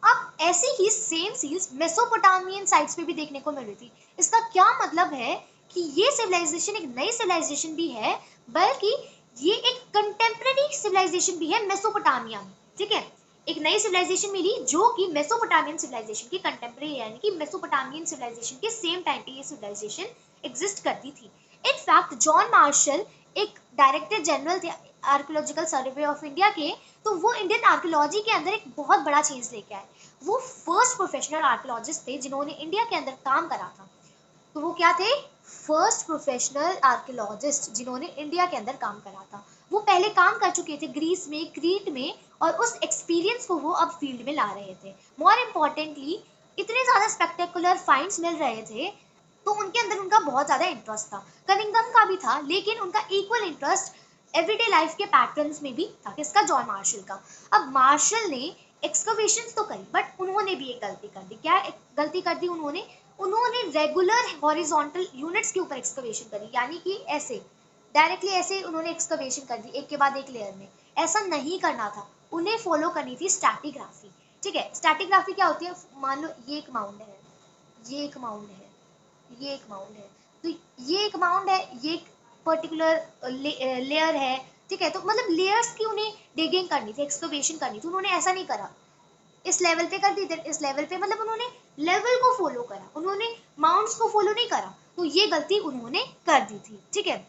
अब ऐसी ही सेम सील्स मेसोपोटामियन साइट्स पे भी देखने को मिल रही थी। इसका क्या मतलब है कि ये सिविलाइजेशन एक नई सिविलाइजेशन भी है, बल्कि ये एक कंटेम्पररी सिविलाइजेशन भी है मेसोपोटामिया में। ठीक है, एक नई सिविलाइजेशन मिली जो कि मेसोपोटामियन सिविलाइजेशन की कंटेम्पररी, यानी कि मेसोपोटामियन सिविलाइजेशन के सेम टाइम पे ये सिविलाइजेशन एग्जिस्ट करती थी। इनफैक्ट जॉन मार्शल एक डायरेक्टर जनरल थे आर्कियोलॉजिकल सर्वे ऑफ इंडिया के, तो वो इंडियन आर्कियोलॉजी के अंदर एक बहुत बड़ा चेंज लेके आए। वो फर्स्ट प्रोफेशनल आर्कियोलॉजिस्ट थे जिन्होंने इंडिया के अंदर काम करा था। तो वो क्या थे? फर्स्ट प्रोफेशनल आर्कियोलॉजिस्ट जिन्होंने इंडिया के अंदर काम करा था। वो पहले काम कर चुके थे ग्रीस में, क्रीट में, और उस एक्सपीरियंस को वो अब फील्ड में ला रहे थे। मोर इम्पोर्टेंटली, इतने ज्यादा स्पेक्टेकुलर फाइंड्स मिल रहे थे तो उनके अंदर उनका बहुत ज्यादा इंटरेस्ट था। कनिंघम का भी था, लेकिन उनका इक्वल इंटरेस्ट एवरीडे लाइफ के पैटर्न्स में भी था। किसका? जॉन मार्शल का। अब मार्शल ने एक्सकवेशंस तो करी, बट उन्होंने भी एक गलती कर दी। क्या गलती कर दी उन्होंने? उन्होंने रेगुलर हॉरिजॉन्टल यूनिट्स के ऊपर एक्सकवेशन करी, यानी कि ऐसे डायरेक्टली ऐसे उन्होंने एक्सकवेशन कर दी एक के बाद एक लेयर में। ऐसा नहीं करना था, उन्हें फॉलो करनी थी स्ट्रैटिग्राफी। ठीक है, स्ट्रैटिग्राफी क्या होती है? मान लो ये एक माउंड है, ये एक माउंड है, ये एक माउंड है, तो ये एक माउंड है, ये एक पर्टिकुलर लेयर है। ठीक है, तो मतलब लेयर्स की उन्हें डिगिंग करनी थी, एक्सकवेशन करनी थी। उन्होंने ऐसा नहीं करा, इस लेवल पे कर दी, इस लेवल पे, मतलब उन्होंने लेवल को फॉलो करा, उन्होंने माउंट्स को फॉलो नहीं करा। तो ये गलती उन्होंने कर दी थी। ठीक है,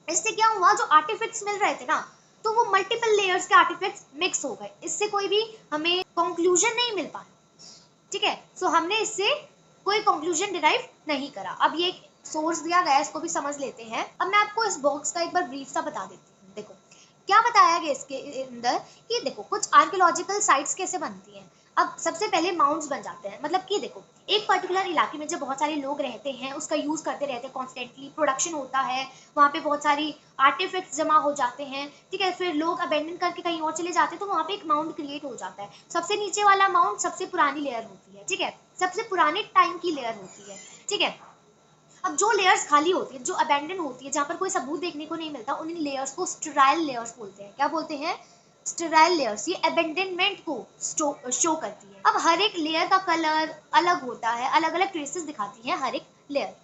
इससे क्या हुआ? जो आर्टिफैक्ट्स मिल रहे थे ना, तो वो मल्टीपल लेयर्स के आर्टिफैक्ट्स मिक्स हो गए। इससे कोई भी हमें कंक्लूजन नहीं मिल पाया। ठीक है, सो हमने इससे कोई कंक्लूजन डिराइव नहीं करा। अब ये सोर्स दिया गया है, इसको भी समझ लेते हैं। अब मैं आपको इस बॉक्स का एक बार ब्रीफ सा बता देती हूँ। देखो क्या बताया गया इसके अंदर कि देखो कुछ आर्कियोलॉजिकल साइट्स कैसे बनती हैं। अब सबसे पहले माउंट्स बन जाते हैं, मतलब कि देखो एक पर्टिकुलर इलाके में जब बहुत सारे लोग रहते हैं, उसका यूज करते रहते हैं, कॉन्स्टेंटली प्रोडक्शन होता है, वहाँ पे बहुत सारी आर्टिफैक्ट्स जमा हो जाते हैं। ठीक है, फिर लोग अबेंडन करके कहीं और चले जाते हैं, तो वहाँ पे एक माउंट क्रिएट हो जाता है। सबसे नीचे वाला माउंट सबसे पुरानी लेयर होती है। ठीक है, सबसे पुराने टाइम की लेयर होती है। ठीक है, अब जो लेयर्स खाली होती है, जो अबेंडन होती है, जहाँ पर कोई सबूत देखने को नहीं मिलता, उन लेयर्स को स्टेराइल लेयर्स बोलते हैं। क्या बोलते हैं? Sterile layers. ये अबेंडनमेंट को शो करती है। अब हर एक लेयर का कलर अलग होता है, अलग अलग ट्रेसेस दिखाती है हर एक लेयर।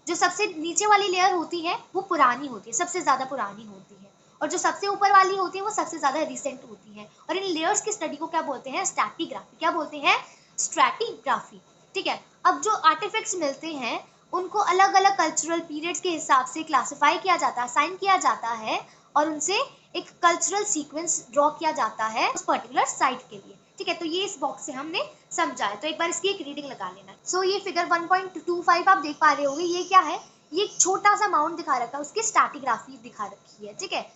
जो सबसे नीचे वाली लेयर होती है वो पुरानी होती है, सबसे ज्यादा पुरानी होती है, और जो सबसे ऊपर वाली होती है वो सबसे ज्यादा रिसेंट होती है। और इन लेयर्स की स्टडी को क्या बोलते हैं? स्ट्रैटिग्राफी। क्या बोलते हैं? स्ट्रैटिग्राफी। ठीक है, अब जो आर्टिफैक्ट्स मिलते हैं उनको अलग अलग कल्चरल पीरियड्स के हिसाब से क्लासिफाई किया जाता है, असाइन किया जाता है, और उनसे एक कल्चरल सीक्वेंस ड्रॉ किया जाता है उस पर्टिकुलर साइट के लिए। ठीक है, तो ये इस बॉक्स से हमने समझा है, तो एक बार इसकी एक रीडिंग लगा लेना। सो ये फिगर 1.25 आप देख पा रहे होंगे, ये क्या है? ये एक छोटा सा माउंट दिखा रखा है, उसकी स्ट्रैटिग्राफी दिखा रखी है। ठीक है,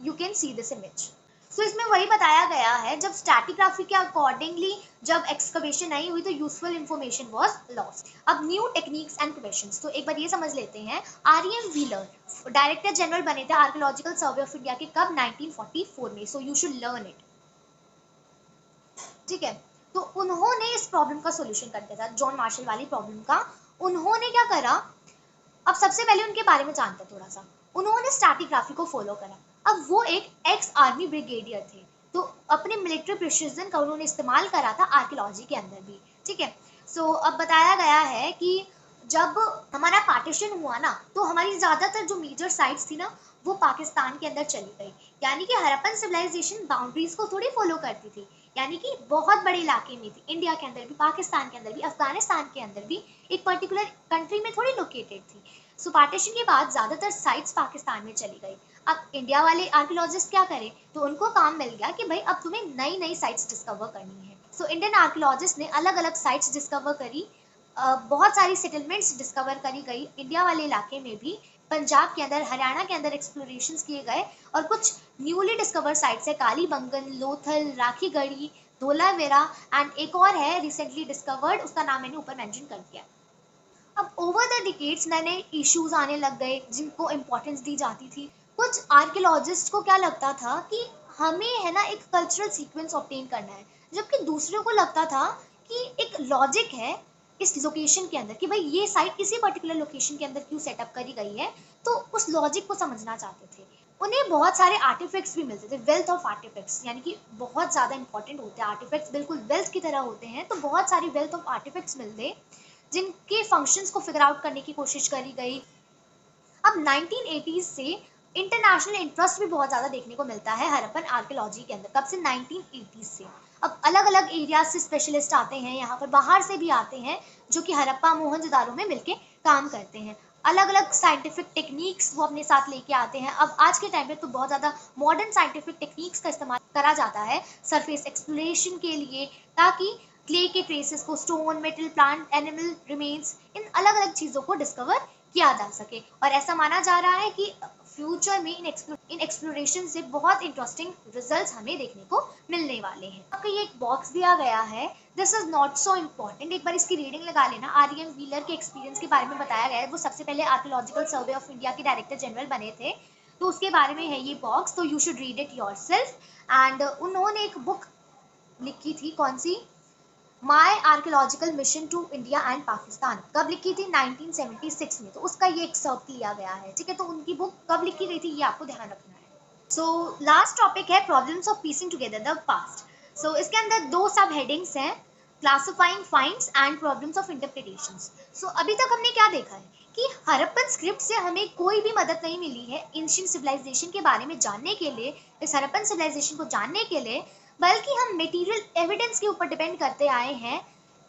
you can see this image. So इसमें वही बताया गया है, जब स्ट्रैटिग्राफी के अकॉर्डिंगली जब एक्सकवेशन आई हुई तो यूजफुल इंफॉर्मेशन वाज लॉस्ट। अब न्यू टेक्निक्स एंड क्वेश्चंस, तो एक बार ये समझ लेते हैं। आर.एम. व्हीलर डायरेक्टर जनरल बने थे आर्कियोलॉजिकल सर्वे ऑफ इंडिया के, कब? 1944 में। So you should learn it. ठीक है, तो उन्होंने इस प्रॉब्लम का सोल्यूशन कर दिया था, जॉन मार्शल वाली प्रॉब्लम का। उन्होंने क्या करा? अब सबसे पहले उनके बारे में जानते हैं थोड़ा सा। उन्होंने स्ट्रैटिग्राफी को फॉलो करा। अब वो एक एक्स आर्मी ब्रिगेडियर थे, तो अपने मिलिट्री प्रिसीजन का उन्होंने इस्तेमाल करा था आर्कियोलॉजी के अंदर भी। ठीक है। सो अब बताया गया है कि जब हमारा पार्टीशन हुआ ना, तो हमारी ज्यादातर जो मेजर साइट्स थी ना, वो पाकिस्तान के अंदर चली गई। यानी कि हड़प्पन सिविलाइजेशन बाउंड्रीज को थोड़ी फॉलो करती थी, यानी कि बहुत बड़े इलाके में थी, इंडिया के अंदर भी, पाकिस्तान के अंदर भी, अफगानिस्तान के अंदर भी, एक पर्टिकुलर कंट्री में थोड़ी लोकेटेड थी। सो पार्टीशन के बाद ज्यादातर साइट्स पाकिस्तान में चली गई। अब इंडिया वाले आर्कियोलॉजिस्ट क्या करें, तो उनको काम मिल गया कि भाई अब तुम्हें नई नई साइट्स डिस्कवर करनी है। सो इंडियन आर्कियोलॉजिस्ट ने अलग अलग साइट्स डिस्कवर करी, बहुत सारी सेटलमेंट्स डिस्कवर करी गई इंडिया वाले इलाके में भी, पंजाब के अंदर, हरियाणा के अंदर एक्सप्लोरेशंस किए गए, और कुछ न्यूली डिस्कवर साइट्स है कालीबंगन, लोथल, राखी गढ़ी, धोलावेरा, एंड एक और है रिसेंटली डिस्कवर्ड, उसका नाम मैंने ऊपर मेंशन कर दिया। अब ओवर द डिकेड्स नए नए इश्यूज आने लग गए जिनको इम्पोर्टेंस दी जाती थी। कुछ आर्कियोलॉजिस्ट को क्या लगता था कि हमें है ना एक कल्चरल सीक्वेंस ऑब्टेन करना है, जबकि दूसरों को लगता था कि एक लॉजिक है इस लोकेशन के अंदर कि भाई ये साइट इसी पर्टिकुलर लोकेशन के अंदर क्यों सेटअप करी गई है, तो उस लॉजिक को समझना चाहते थे। उन्हें बहुत सारे आर्टिफैक्ट्स भी मिलते थे, वेल्थ ऑफ आर्टिफैक्ट्स, यानी कि बहुत ज़्यादा इंपॉर्टेंट होते हैं आर्टिफैक्ट्स, बिल्कुल वेल्थ की तरह होते हैं, तो बहुत सारी वेल्थ ऑफ आर्टिफैक्ट्स मिलते जिनके फंक्शंस को फिगर आउट करने की कोशिश करी गई। अब 1980s से इंटरनेशनल इंटरेस्ट भी बहुत ज़्यादा देखने को मिलता है हड़प्पन आर्कियोलॉजी के अंदर। कब से? 1980s से। अब अलग अलग एरियाज से स्पेशलिस्ट आते हैं यहाँ पर, बाहर से भी आते हैं, जो कि हड़प्पा मोहनजोदारो में मिलके काम करते हैं। अलग अलग साइंटिफिक टेक्निक्स वो अपने साथ लेके आते हैं। अब आज के टाइम पे तो बहुत ज़्यादा मॉडर्न साइंटिफिक टेक्निक्स का इस्तेमाल करा जाता है सरफेस एक्सप्लोरेशन के लिए, ताकि क्ले के ट्रेसेस को, stone, metal, plant, animal remains, इन अलग अलग चीज़ों को डिस्कवर किया जा सके। और ऐसा माना जा रहा है कि फ्यूचर में इन एक्सप्लोरेशन से बहुत इंटरेस्टिंग रिजल्ट्स हमें देखने को मिलने वाले हैं। आपको ये एक बॉक्स दिया गया है, this is not so important, एक बार इसकी रीडिंग लगा लेना। आर.एम. व्हीलर के एक्सपीरियंस के बारे में बताया गया है, वो सबसे पहले आर्कियोलॉजिकल सर्वे ऑफ इंडिया के डायरेक्टर जनरल बने थे, तो उसके बारे में है ये बॉक्स, तो you should read it yourself. And उन्होंने एक बुक लिखी थी, कौन सी? My archaeological mission to India and Pakistan. कब लिखी थी? 1976 में, तो उसका ये एक्सर्प्ट लिया गया है, ठीक है। तो उनकी बुक कब लिखी गई थी ये आपको ध्यान रखना है। सो लास्ट टॉपिक है problems of piecing together the past. So इसके अंदर दो सब हेडिंग्स हैं, classifying finds and problems of interpretations. So अभी तक हमने क्या देखा है कि हड़प्पन स्क्रिप्ट से हमें कोई भी मदद नहीं मिली है एंशिएंट सिविलाइजेशन के बारे में जानने के लिए, इस हड़प्पन सिविलाइजेशन को जानने के लिए, बल्कि हम मटेरियल एविडेंस के ऊपर डिपेंड करते आए हैं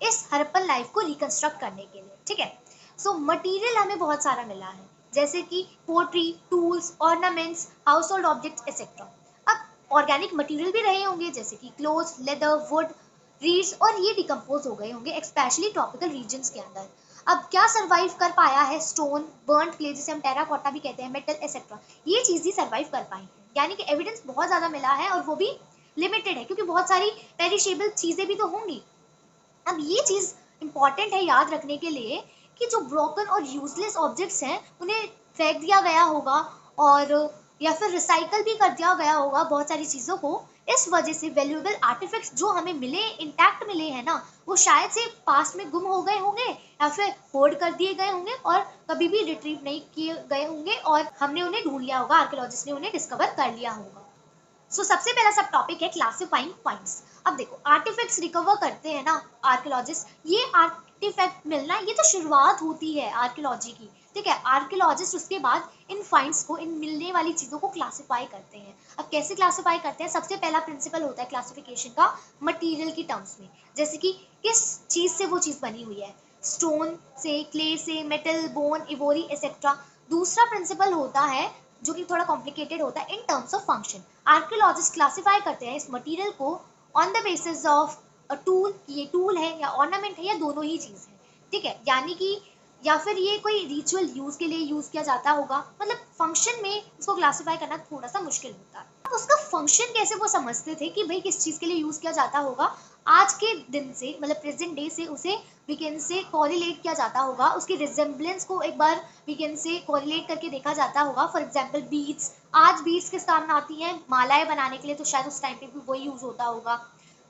इस हड़प्पन लाइफ को रिकंस्ट्रक्ट करने के लिए, ठीक है। सो मटेरियल हमें बहुत सारा मिला है, जैसे कि pottery, tools, ornaments, household objects etcetera. अब ऑर्गेनिक मटेरियल भी रहे होंगे, जैसे कि क्लोथ्स, लेदर, वुड, रीड्स, और ये डिकम्पोज हो गए होंगे स्पेशली ट्रॉपिकल रीजन्स के अंदर। अब क्या सर्वाइव कर पाया है? स्टोन, बर्न्ड क्ले, जिसे हम टेराकोटा भी कहते हैं, मेटल एक्सेट्रा, ये चीज़ ही सर्वाइव कर पाई है। यानी कि एविडेंस बहुत ज़्यादा मिला है, और वो भी लिमिटेड है, क्योंकि बहुत सारी पेरिशेबल चीज़ें भी तो होंगी। अब ये चीज़ इंपॉर्टेंट है याद रखने के लिए कि जो ब्रोकन और यूजलेस ऑब्जेक्ट्स हैं उन्हें फेंक दिया गया होगा, और या फिर रिसाइकल भी कर दिया गया होगा बहुत सारी चीज़ों को। इस वजह से वैल्यूएबल आर्टिफैक्ट्स जो हमें मिले, इंटैक्ट मिले हैं ना, वो शायद से पास्ट में गुम हो गए होंगे, या फिर होल्ड कर दिए गए होंगे और कभी भी रिट्रीव नहीं किए गए होंगे, और हमने उन्हें ढूंढ लिया होगा, आर्कियोलॉजिस्ट ने उन्हें डिस्कवर कर लिया होगा। सबसे पहला सब टॉपिक है क्लासिफाइंग फाइंड्स। अब देखो, आर्टिफैक्ट्स रिकवर करते हैं ना आर्कियोलॉजिस्ट, ये आर्टिफैक्ट मिलना ये तो शुरुआत होती है आर्कियोलॉजी की, ठीक है। आर्कियोलॉजिस्ट उसके बाद इन फाइंड्स को, इन मिलने वाली चीज़ों को क्लासिफाई करते हैं। अब कैसे क्लासिफाई करते हैं? सबसे पहला प्रिंसिपल होता है क्लासिफिकेशन का मटीरियल की टर्म्स में, जैसे कि किस चीज़ से वो चीज़ बनी हुई है, स्टोन से, क्ले से, मेटल, बोन, इवोरी एक्सेट्रा। दूसरा प्रिंसिपल होता है जो कि थोड़ा कॉम्प्लिकेटेड होता है, in terms of function. Archaeologist classify करते हैं इस मटेरियल को on the basis of a tool, ये टूल है या ऑर्नामेंट है या दोनों ही चीज़ है, ठीक है। यानी कि या फिर ये कोई रिचुअल यूज के लिए यूज किया जाता होगा, मतलब फंक्शन में इसको क्लासिफाई करना थोड़ा सा मुश्किल होता है। अब उसका फंक्शन कैसे वो समझते थे कि भाई किस चीज़ के लिए यूज किया जाता होगा, आज के दिन से, मतलब प्रेजेंट डे से उसे वीकेंड से कोरिलेट किया जाता होगा, उसकी रिजेम्बलेंस को एक बार वीकेंड से कोरिलेट करके देखा जाता होगा। फॉर एग्जांपल बीड्स, आज बीड्स किस काम में आती हैं? मालाएं बनाने के लिए, तो शायद उस टाइम पे भी वही यूज होता होगा।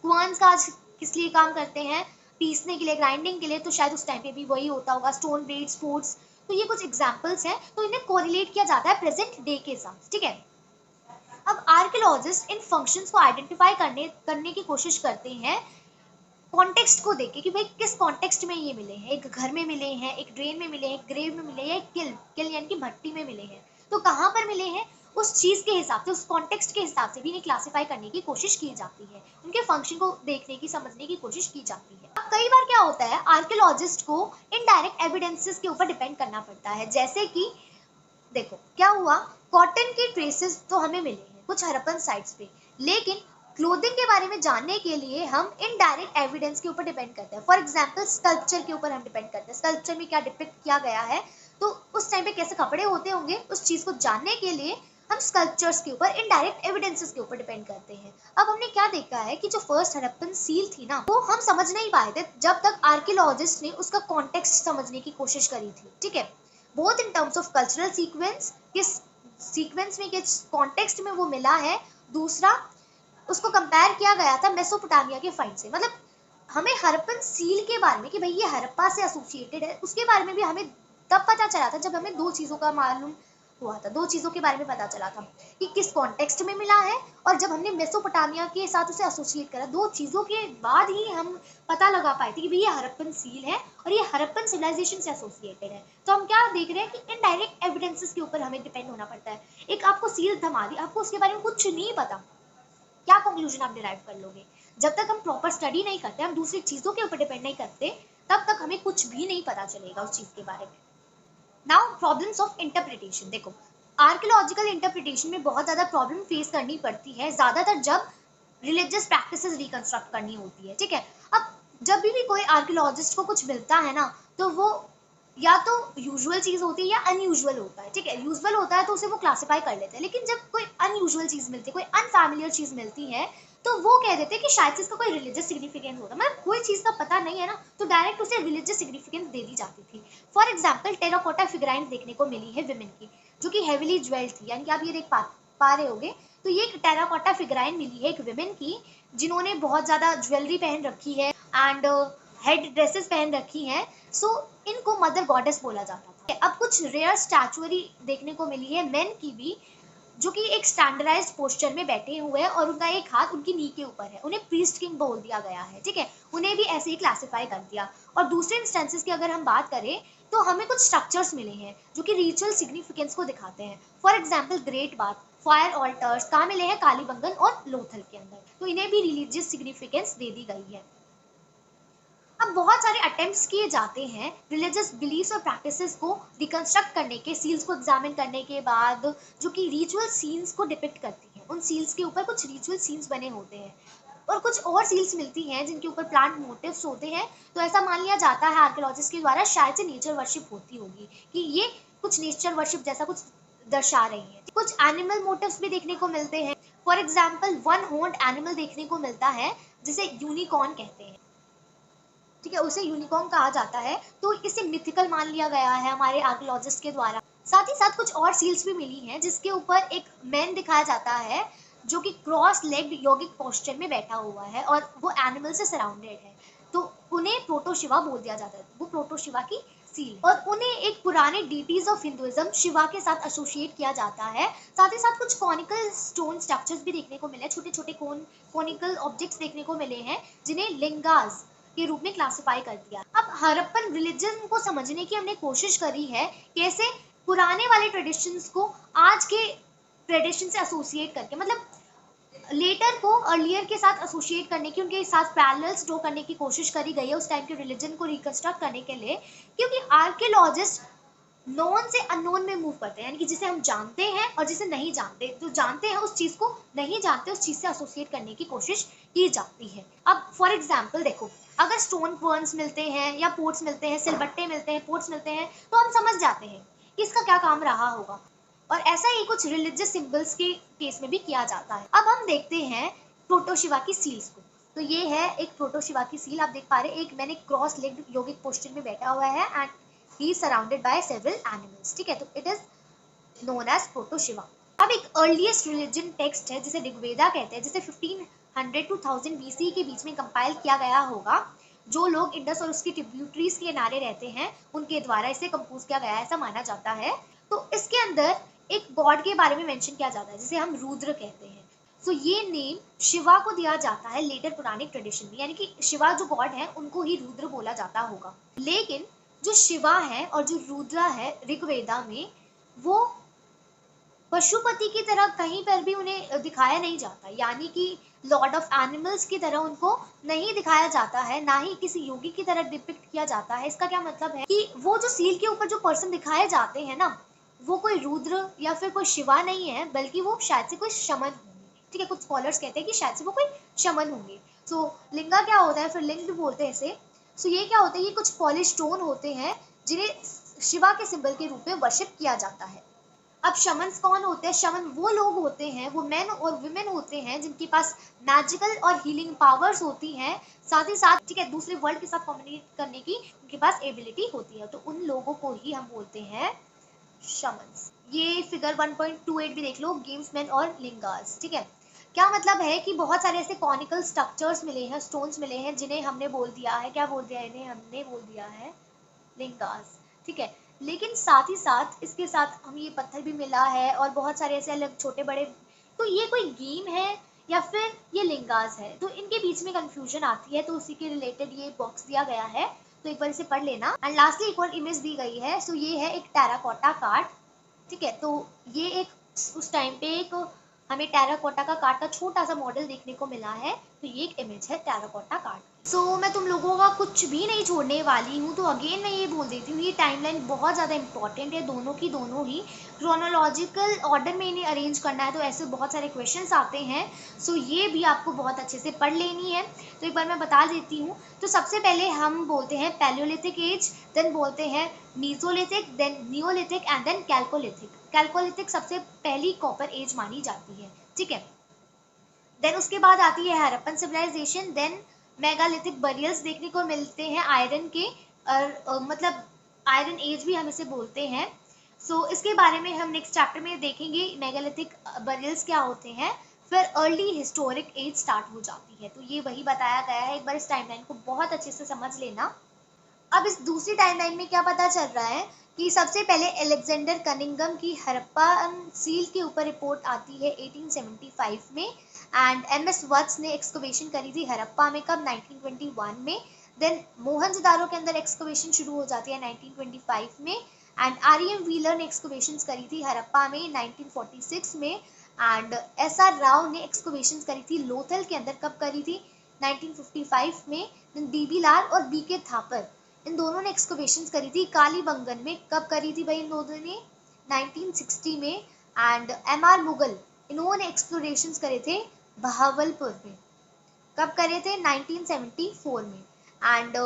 कुआंस का आज किस लिए काम करते हैं? पीसने के लिए, ग्राइंडिंग के लिए, तो शायद उस टाइम पे भी वही होता होगा। स्टोन ब्लेड, स्पोर्ट्स, तो ये कुछ एग्जाम्पल्स हैं, तो इन्हें कोरिलेट किया जाता है प्रेजेंट डे के साथ, ठीक है। अब आर्कियोलॉजिस्ट इन फंक्शंस को आइडेंटिफाई करने की कोशिश करते हैं कॉन्टेक्स्ट को देखे कि भाई किस कॉन्टेक्स्ट में ये मिले हैं, एक घर में मिले हैं, एक ड्रेन में मिले हैं, एक ग्रेव में मिले हैं, एक किल यानी कि भट्टी में मिले हैं, तो कहाँ पर मिले हैं उस चीज के हिसाब से, उस कॉन्टेक्स्ट के हिसाब से भी इन्हें क्लासिफाई करने की कोशिश की जाती है, उनके फंक्शन को देखने की, समझने की कोशिश की जाती है। अब कई बार क्या होता है, आर्कियोलॉजिस्ट को इनडायरेक्ट एविडेंसेस के ऊपर डिपेंड करना पड़ता है। जैसे कि देखो क्या हुआ, कॉटन के ट्रेसेस तो हमें मिले हैं कुछ हड़प्पन साइट्स पे, लेकिन क्लोथिंग के बारे में जानने के लिए हम इनडायरेक्ट एविडेंस के ऊपर डिपेंड करते हैं। फॉर एग्जांपल स्कल्पचर के ऊपर हम डिपेंड करते हैं, स्कल्पचर में क्या डिपिक्ट किया गया है, तो उस टाइम पे कैसे कपड़े होते होंगे, उस चीज को जानने के लिए हम स्कल्पचर्स के ऊपर, इनडायरेक्ट एविडेंसेस के ऊपर डिपेंड करते हैं। अब हमने क्या देखा है कि जो फर्स्ट हड़प्पन सील थी ना, वो हम समझ नहीं पाए थे जब तक आर्कियोलॉजिस्ट ने उसका कॉन्टेक्स्ट समझने की कोशिश करी थी, ठीक है, both in terms of cultural sequence, किस सीक्वेंस में, किस कॉन्टेक्स्ट में वो मिला है, दूसरा उसको कंपेयर किया गया था मेसोपोटामिया के फाइंड से। मतलब हमें हड़प्पन सील के बारे में कि भाई ये हड़प्पा से एसोसिएटेड है, उसके बारे में भी हमें तब पता चला था जब हमें दो चीज़ों का मालूम हुआ था, दो चीज़ों के बारे में पता चला था कि किस कॉन्टेक्स्ट में मिला है, और जब हमने मेसोपोटामिया के साथ उसे एसोसिएट करा, दो चीज़ों के बाद ही हम पता लगा पाए थे कि भाई ये हड़प्पन सील है और ये हड़प्पन सिविलाइजेशन से एसोसिएटेड है। तो हम क्या देख रहे हैं कि इनडायरेक्ट एविडेंसेस के ऊपर हमें डिपेंड होना पड़ता है। एक आपको सील थमा दी, आपको उसके बारे में कुछ नहीं पता, क्या कंक्लूजन आप डिराइव कर लोगे? जब तक हम प्रॉपर स्टडी नहीं करते, हम दूसरी चीज़ों के ऊपर डिपेंड नहीं करते, तब तक हमें कुछ भी नहीं पता चलेगा उस चीज़ के बारे में। नाउ प्रॉब्लम्स ऑफ इंटरप्रिटेशन, देखो आर्कियोलॉजिकल इंटरप्रिटेशन में बहुत ज़्यादा प्रॉब्लम फेस करनी पड़ती है, ज़्यादातर जब रिलीजियस प्रैक्टिसेस रिकंस्ट्रक्ट करनी होती है, ठीक है। अब जब भी कोई आर्कियोलॉजिस्ट को कुछ मिलता है ना, तो वो या तो यूजुअल चीज होती है या अनयूजुअल होता है, ठीक है। यूजुअल होता है तो उसे वो क्लासिफाई कर लेते हैं, लेकिन जब कोई अनयूजुअल चीज मिलती है, कोई अनफैमिलियर चीज मिलती है, तो वो कह देते हैं कि शायद इसका कोई रिलीजियस सिग्निफिकेंस होता है। मतलब कोई चीज का पता नहीं है ना, तो डायरेक्ट उसे रिलीजियस सिग्निफिकेंस दे दी जाती थी। फॉर एग्जाम्पल टेराकोटा फिगराइन देखने को मिली है विमेन की, जो कि हेविली ज्वेल्ड थी, यानी कि आप ये देख पा रहे होगे। तो ये एक टेराकोटा फिगराइन मिली है एक विमेन की, जिन्होंने बहुत ज्यादा ज्वेलरी पहन रखी है एंड हेड ड्रेसेस पहन रखी हैं, सो इनको मदर गॉडेस बोला जाता था। अब कुछ रेयर स्टैचुअरी देखने को मिली है मेन की भी, जो कि एक स्टैंडर्डाइज्ड पोस्चर में बैठे हुए हैं और उनका एक हाथ उनकी नी के ऊपर है, उन्हें प्रीस्ट किंग बोल दिया गया है, ठीक है, उन्हें भी ऐसे ही क्लासिफाई कर दिया। और दूसरे इंस्टेंसेस की अगर हम बात करें, तो हमें कुछ स्ट्रक्चर्स मिले हैं जो कि रिचुअल सिग्निफिकेंस को दिखाते हैं। For example great bath, fire alters कहाँ मिले हैं, कालीबंगन और लोथल के अंदर, तो इन्हें भी रिलीजियस सिग्निफिकेंस दे दी गई है। अब बहुत सारे अटेम्प्ट्स किए जाते हैं रिलीजियस बिलीफ्स और प्रैक्टिसेस को रिकंस्ट्रक्ट करने के, सील्स को एग्जामिन करने के बाद, जो कि रिचुअल सीन्स को डिपिक्ट करती हैं। उन सील्स के ऊपर कुछ रिचुअल सीन्स बने होते हैं, और कुछ और सील्स मिलती हैं जिनके ऊपर प्लांट मोटिव्स होते हैं। तो ऐसा मान लिया जाता है आर्कियोलॉजिस्ट के द्वारा शायद से नेचर वर्शिप होती होगी, कि ये कुछ नेचर वर्शिप जैसा कुछ दर्शा रही है। कुछ एनिमल मोटिव्स भी देखने को मिलते हैं। For example one horned animal देखने को मिलता है जिसे यूनिकॉर्न कहते हैं, ठीक है, उसे यूनिकॉर्न कहा जाता है। तो इसे मिथिकल मान लिया गया है हमारे आर्कियोलॉजिस्ट के द्वारा। साथ ही साथ कुछ और सील्स भी मिली हैं जिसके ऊपर एक मैन दिखाया जाता है जो कि क्रॉस लेग्ड योगिक पोस्चर में बैठा हुआ है और वो एनिमल से सराउंडेड है, तो उन्हें प्रोटोशिवा बोल दिया जाता है, वो प्रोटोशिवा की सील, और उन्हें एक पुराने डीटीज ऑफ हिंदुइज्म शिवा के साथ एसोसिएट किया जाता है। साथ ही साथ कुछ कॉनिकल स्टोन स्ट्रक्चर्स भी देखने को मिले, छोटे छोटे कॉनिकल ऑब्जेक्ट्स देखने को मिले हैं, जिन्हें लिंगास के रूप में क्लासिफाई कर दिया। अब हड़प्पन रिलीजन को समझने की हमने कोशिश करी है, कैसे पुराने वाले ट्रेडिशंस को आज के ट्रेडिशन से एसोसिएट करके, मतलब लेटर को अर्लियर के साथ एसोसिएट करने की, उनके साथ पैरेलल्स ड्रॉ करने की कोशिश करी गई है उस टाइम के रिलीजन को रिकंस्ट्रक्ट करने के लिए। क्योंकि आर्कियोलॉजिस्ट नॉन से अननोन में मूव करते हैं, यानी कि जिसे हम जानते हैं और जिसे नहीं जानते, जो जानते हैं उस चीज को नहीं जानते उस चीज से एसोसिएट करने की कोशिश की जाती है। अब फॉर एग्जाम्पल देखो, अगर स्टोन पर्न्स मिलते हैं या पोर्ट्स मिलते हैं, सिलबट्टे मिलते हैं, पोर्ट्स मिलते हैं, तो हम समझ जाते हैं कि इसका क्या काम रहा होगा। और ऐसा ही कुछ रिलीजियस सिंबल्स के केस में भी किया जाता है। अब हम देखते हैं प्रोटोशिवा की सील्स को। तो ये है एक प्रोटोशिवा की सील, आप देख पा रहे हैं, एक मैंने क्रॉस लेग्ड योगिक पोस्चर में बैठा हुआ है and he is surrounded by several animals, ठीक है, तो it is known as प्रोटोशिवा। अब एक अर्लीस्ट रिलीजन टेक्स्ट है जिसे ऋग्वेदा कहते हैं, जिसे 1500 to 1000 BC के बीच में कंपाइल किया गया होगा। जो लोग इंडस और उसकी ट्रिब्यूटरीज के किनारे रहते हैं उनके द्वारा इसे कंपोज किया गया है, ऐसा माना जाता है। तो इसके अंदर एक गॉड के बारे में मेंशन किया जाता है जिसे हम रुद्र कहते हैं। सो ये नेम शिवा को दिया जाता है लेटर पुरानिक ट्रेडिशन में, यानी कि शिवा जो गॉड है उनको ही रुद्र बोला जाता होगा। लेकिन जो शिवा है और जो रुद्रा है ऋग्वेदा में, वो पशुपति की तरह कहीं पर भी उन्हें दिखाया नहीं जाता, यानी कि लॉर्ड ऑफ एनिमल्स की तरह उनको नहीं दिखाया जाता है, ना ही किसी योगी की तरह डिपिक्ट किया जाता है। इसका क्या मतलब है कि वो जो सील के ऊपर जो पर्सन दिखाए जाते हैं ना, वो कोई रुद्र या फिर कोई शिवा नहीं है, बल्कि वो शायद से कोई शमन होंगे। ठीक है, कुछ स्कॉलर्स कहते हैं कि शायद से वो कोई शमन होंगे। सो लिंगा क्या होता है, फिर लिंग भी बोलते हैं इसे। सो ये क्या होता है, ये कुछ पॉलिश स्टोन होते हैं जिन्हें शिवा के सिंबल के रूप में वर्शिप किया जाता है। अब शमन्स कौन होते हैं? शमन वो लोग होते हैं, वो मेन और वुमेन होते हैं जिनके पास मैजिकल और हीलिंग पावर्स होती हैं, साथ ही साथ ठीक है दूसरे वर्ल्ड के साथ कम्युनिकेट करने की उनके पास एबिलिटी होती है, तो उन लोगों को ही हम बोलते हैं शमन्स। ये फिगर 1.28 भी देख लो, गेम्समैन और लिंगास। ठीक है, क्या मतलब है कि बहुत सारे ऐसे कॉनिकल स्ट्रक्चर्स मिले हैं, स्टोन्स मिले हैं, जिन्हें हमने बोल दिया है, क्या बोल दिया है इन्हें? हमने बोल दिया है लिंगास। ठीक है, लेकिन साथ ही साथ इसके साथ हमें ये पत्थर भी मिला है और बहुत सारे ऐसे अलग छोटे बड़े, तो ये कोई गेम है या फिर ये लिंगास है? तो इनके बीच में कंफ्यूजन आती है, तो उसी के रिलेटेड ये बॉक्स दिया गया है, तो एक बार इसे पढ़ लेना। एंड लास्टली एक और इमेज दी गई है, सो ये है एक टेराकोटा कार्ड। ठीक है, तो ये एक उस टाइम पे एक हमें टेराकोटा का कार्ड का छोटा सा मॉडल देखने को मिला है, तो ये एक इमेज है टेराकोटा कार्ड। सो मैं तुम लोगों का कुछ भी नहीं छोड़ने वाली हूँ, तो अगेन मैं ये बोल देती हूँ, ये टाइमलाइन बहुत ज़्यादा इंपॉर्टेंट है, दोनों की दोनों ही क्रोनोलॉजिकल ऑर्डर में इन्हें अरेंज करना है, तो ऐसे बहुत सारे क्वेश्चंस आते हैं। सो ये भी आपको बहुत अच्छे से पढ़ लेनी है, तो एक बार मैं बता देती हूँ। तो सबसे पहले हम बोलते हैं पैलियोलिथिक एज, देन बोलते हैं mesolithic, then neolithic and then chalcolithic. Chalcolithic सबसे पहली कॉपर एज मानी जाती है। ठीक है, देन उसके बाद आती है Harappan civilization, then megalithic burials देखने को मिलते हैं आयरन के, और मतलब आयरन एज भी हम इसे बोलते हैं। सो इसके बारे में हम नेक्स्ट चैप्टर में देखेंगे, मेगालिथिक बरियल्स क्या होते हैं। फिर अर्ली हिस्टोरिक एज स्टार्ट हो जाती है, तो ये वही बताया गया है, एक बार इस टाइमलाइन को बहुत अच्छे से समझ लेना। अब इस दूसरी टाइमलाइन में क्या पता चल रहा है कि सबसे पहले अलेक्जेंडर कनिंगम की हड़प्पन सील के ऊपर रिपोर्ट आती है 1875 में, एंड एमएस वत्स ने एक्सकवेशन करी थी हड़प्पा में, कब? 1921 में। देन मोहनजोदारो के अंदर एक्सकवेशन शुरू हो जाती है 1925 में, एंड आरएम व्हीलर ने एक्सकवेशन करी थी हड़प्पा में 1946 में, एंड एसआर राव ने एक्सकवेशन करी थी लोथल के अंदर, कब करी थी? 1955 में। देन बीबी लाल और बीके थापर, इन दोनों ने एक्सकवेशन करी थी कालीबंगन में, कब करी थी भाई इन दोनों ने? 1960 में। एंड एमआर मुगल, इन्होंने एक्सप्लोरेशंस करे थे बहावलपुर में, कब करे थे? 1974 में। एंड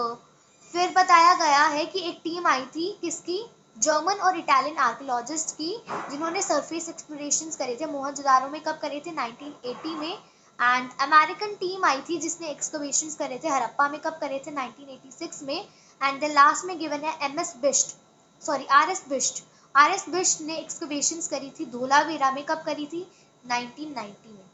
फिर बताया गया है कि एक टीम आई थी किसकी? जर्मन और इटालियन आर्कियोलॉजिस्ट की, जिन्होंने सरफेस एक्सप्लोरेशंस करे थे मोहनजोदारो में, कब करे थे? 1980 में। एंड अमेरिकन टीम आई थी जिसने एक्सकवेशंस करे थे हड़प्पा में, कब करे थे? 1986 में। एंड द लास्ट में गिवन है MS Bisht, sorry RS Bisht. RS Bisht ने एक्सकवेशंस करी थी धोलावीरा में, कब करी थी? 1990 में।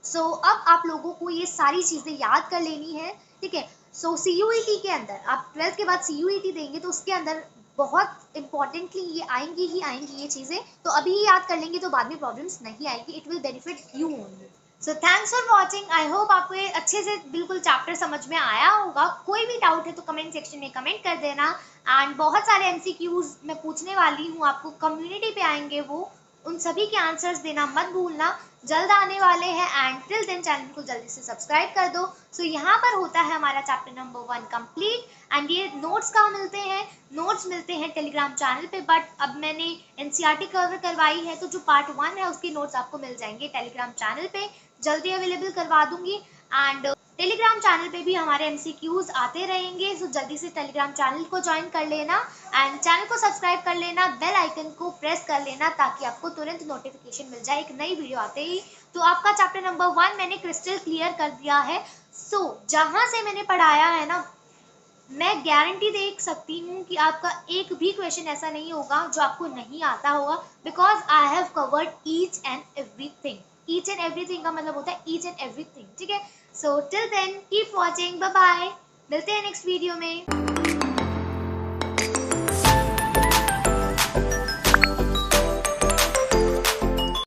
सो अब आप लोगों को ये सारी चीजें याद कर लेनी है। ठीक है, सो सीयूईटी के अंदर आप 12th के बाद सीयूईटी देंगे, तो उसके अंदर बहुत इंपॉर्टेंटली ये आएंगी ही आएंगी ये चीजें, तो अभी ही याद कर लेंगे तो बाद में प्रॉब्लम्स नहीं आएगी, it will benefit you only. So thanks for watching, I hope आपको ये अच्छे से बिल्कुल चैप्टर समझ में आया होगा। कोई भी डाउट है तो कमेंट सेक्शन में कमेंट कर देना, एंड बहुत सारे एमसीक्यूज मैं पूछने वाली हूँ आपको, कम्युनिटी पे आएंगे वो, उन सभी के आंसर्स देना मत भूलना, जल्द आने वाले हैं। एंड टिल देन चैनल को जल्दी से सब्सक्राइब कर दो। सो यहाँ पर होता है हमारा चैप्टर नंबर 1 कंप्लीट, एंड ये नोट्स कहाँ मिलते हैं? नोट्स मिलते हैं टेलीग्राम चैनल पे, बट अब मैंने एनसीईआरटी कवर करवाई है, तो जो पार्ट 1 है उसके नोट्स आपको मिल जाएंगे टेलीग्राम चैनल पे, जल्दी अवेलेबल करवा दूंगी। एंड टेलीग्राम चैनल पे भी हमारे एमसीक्यूज आते रहेंगे, सो जल्दी से टेलीग्राम चैनल को ज्वाइन कर लेना, एंड चैनल को सब्सक्राइब कर लेना, बेल आइकन को प्रेस कर लेना, ताकि आपको तुरंत नोटिफिकेशन मिल जाए एक नई वीडियो आते ही। तो आपका चैप्टर नंबर 1 मैंने क्रिस्टल क्लियर कर दिया है। सो जहां से मैंने पढ़ाया है ना, मैं गारंटी दे सकती हूँ कि आपका एक भी क्वेश्चन ऐसा नहीं होगा जो आपको नहीं आता होगा, because I have covered each and everything. Each and everything का मतलब होता है ईच एंड एवरीथिंग। ठीक है, so till then keep watching, bye bye, मिलते हैं नेक्स्ट वीडियो में।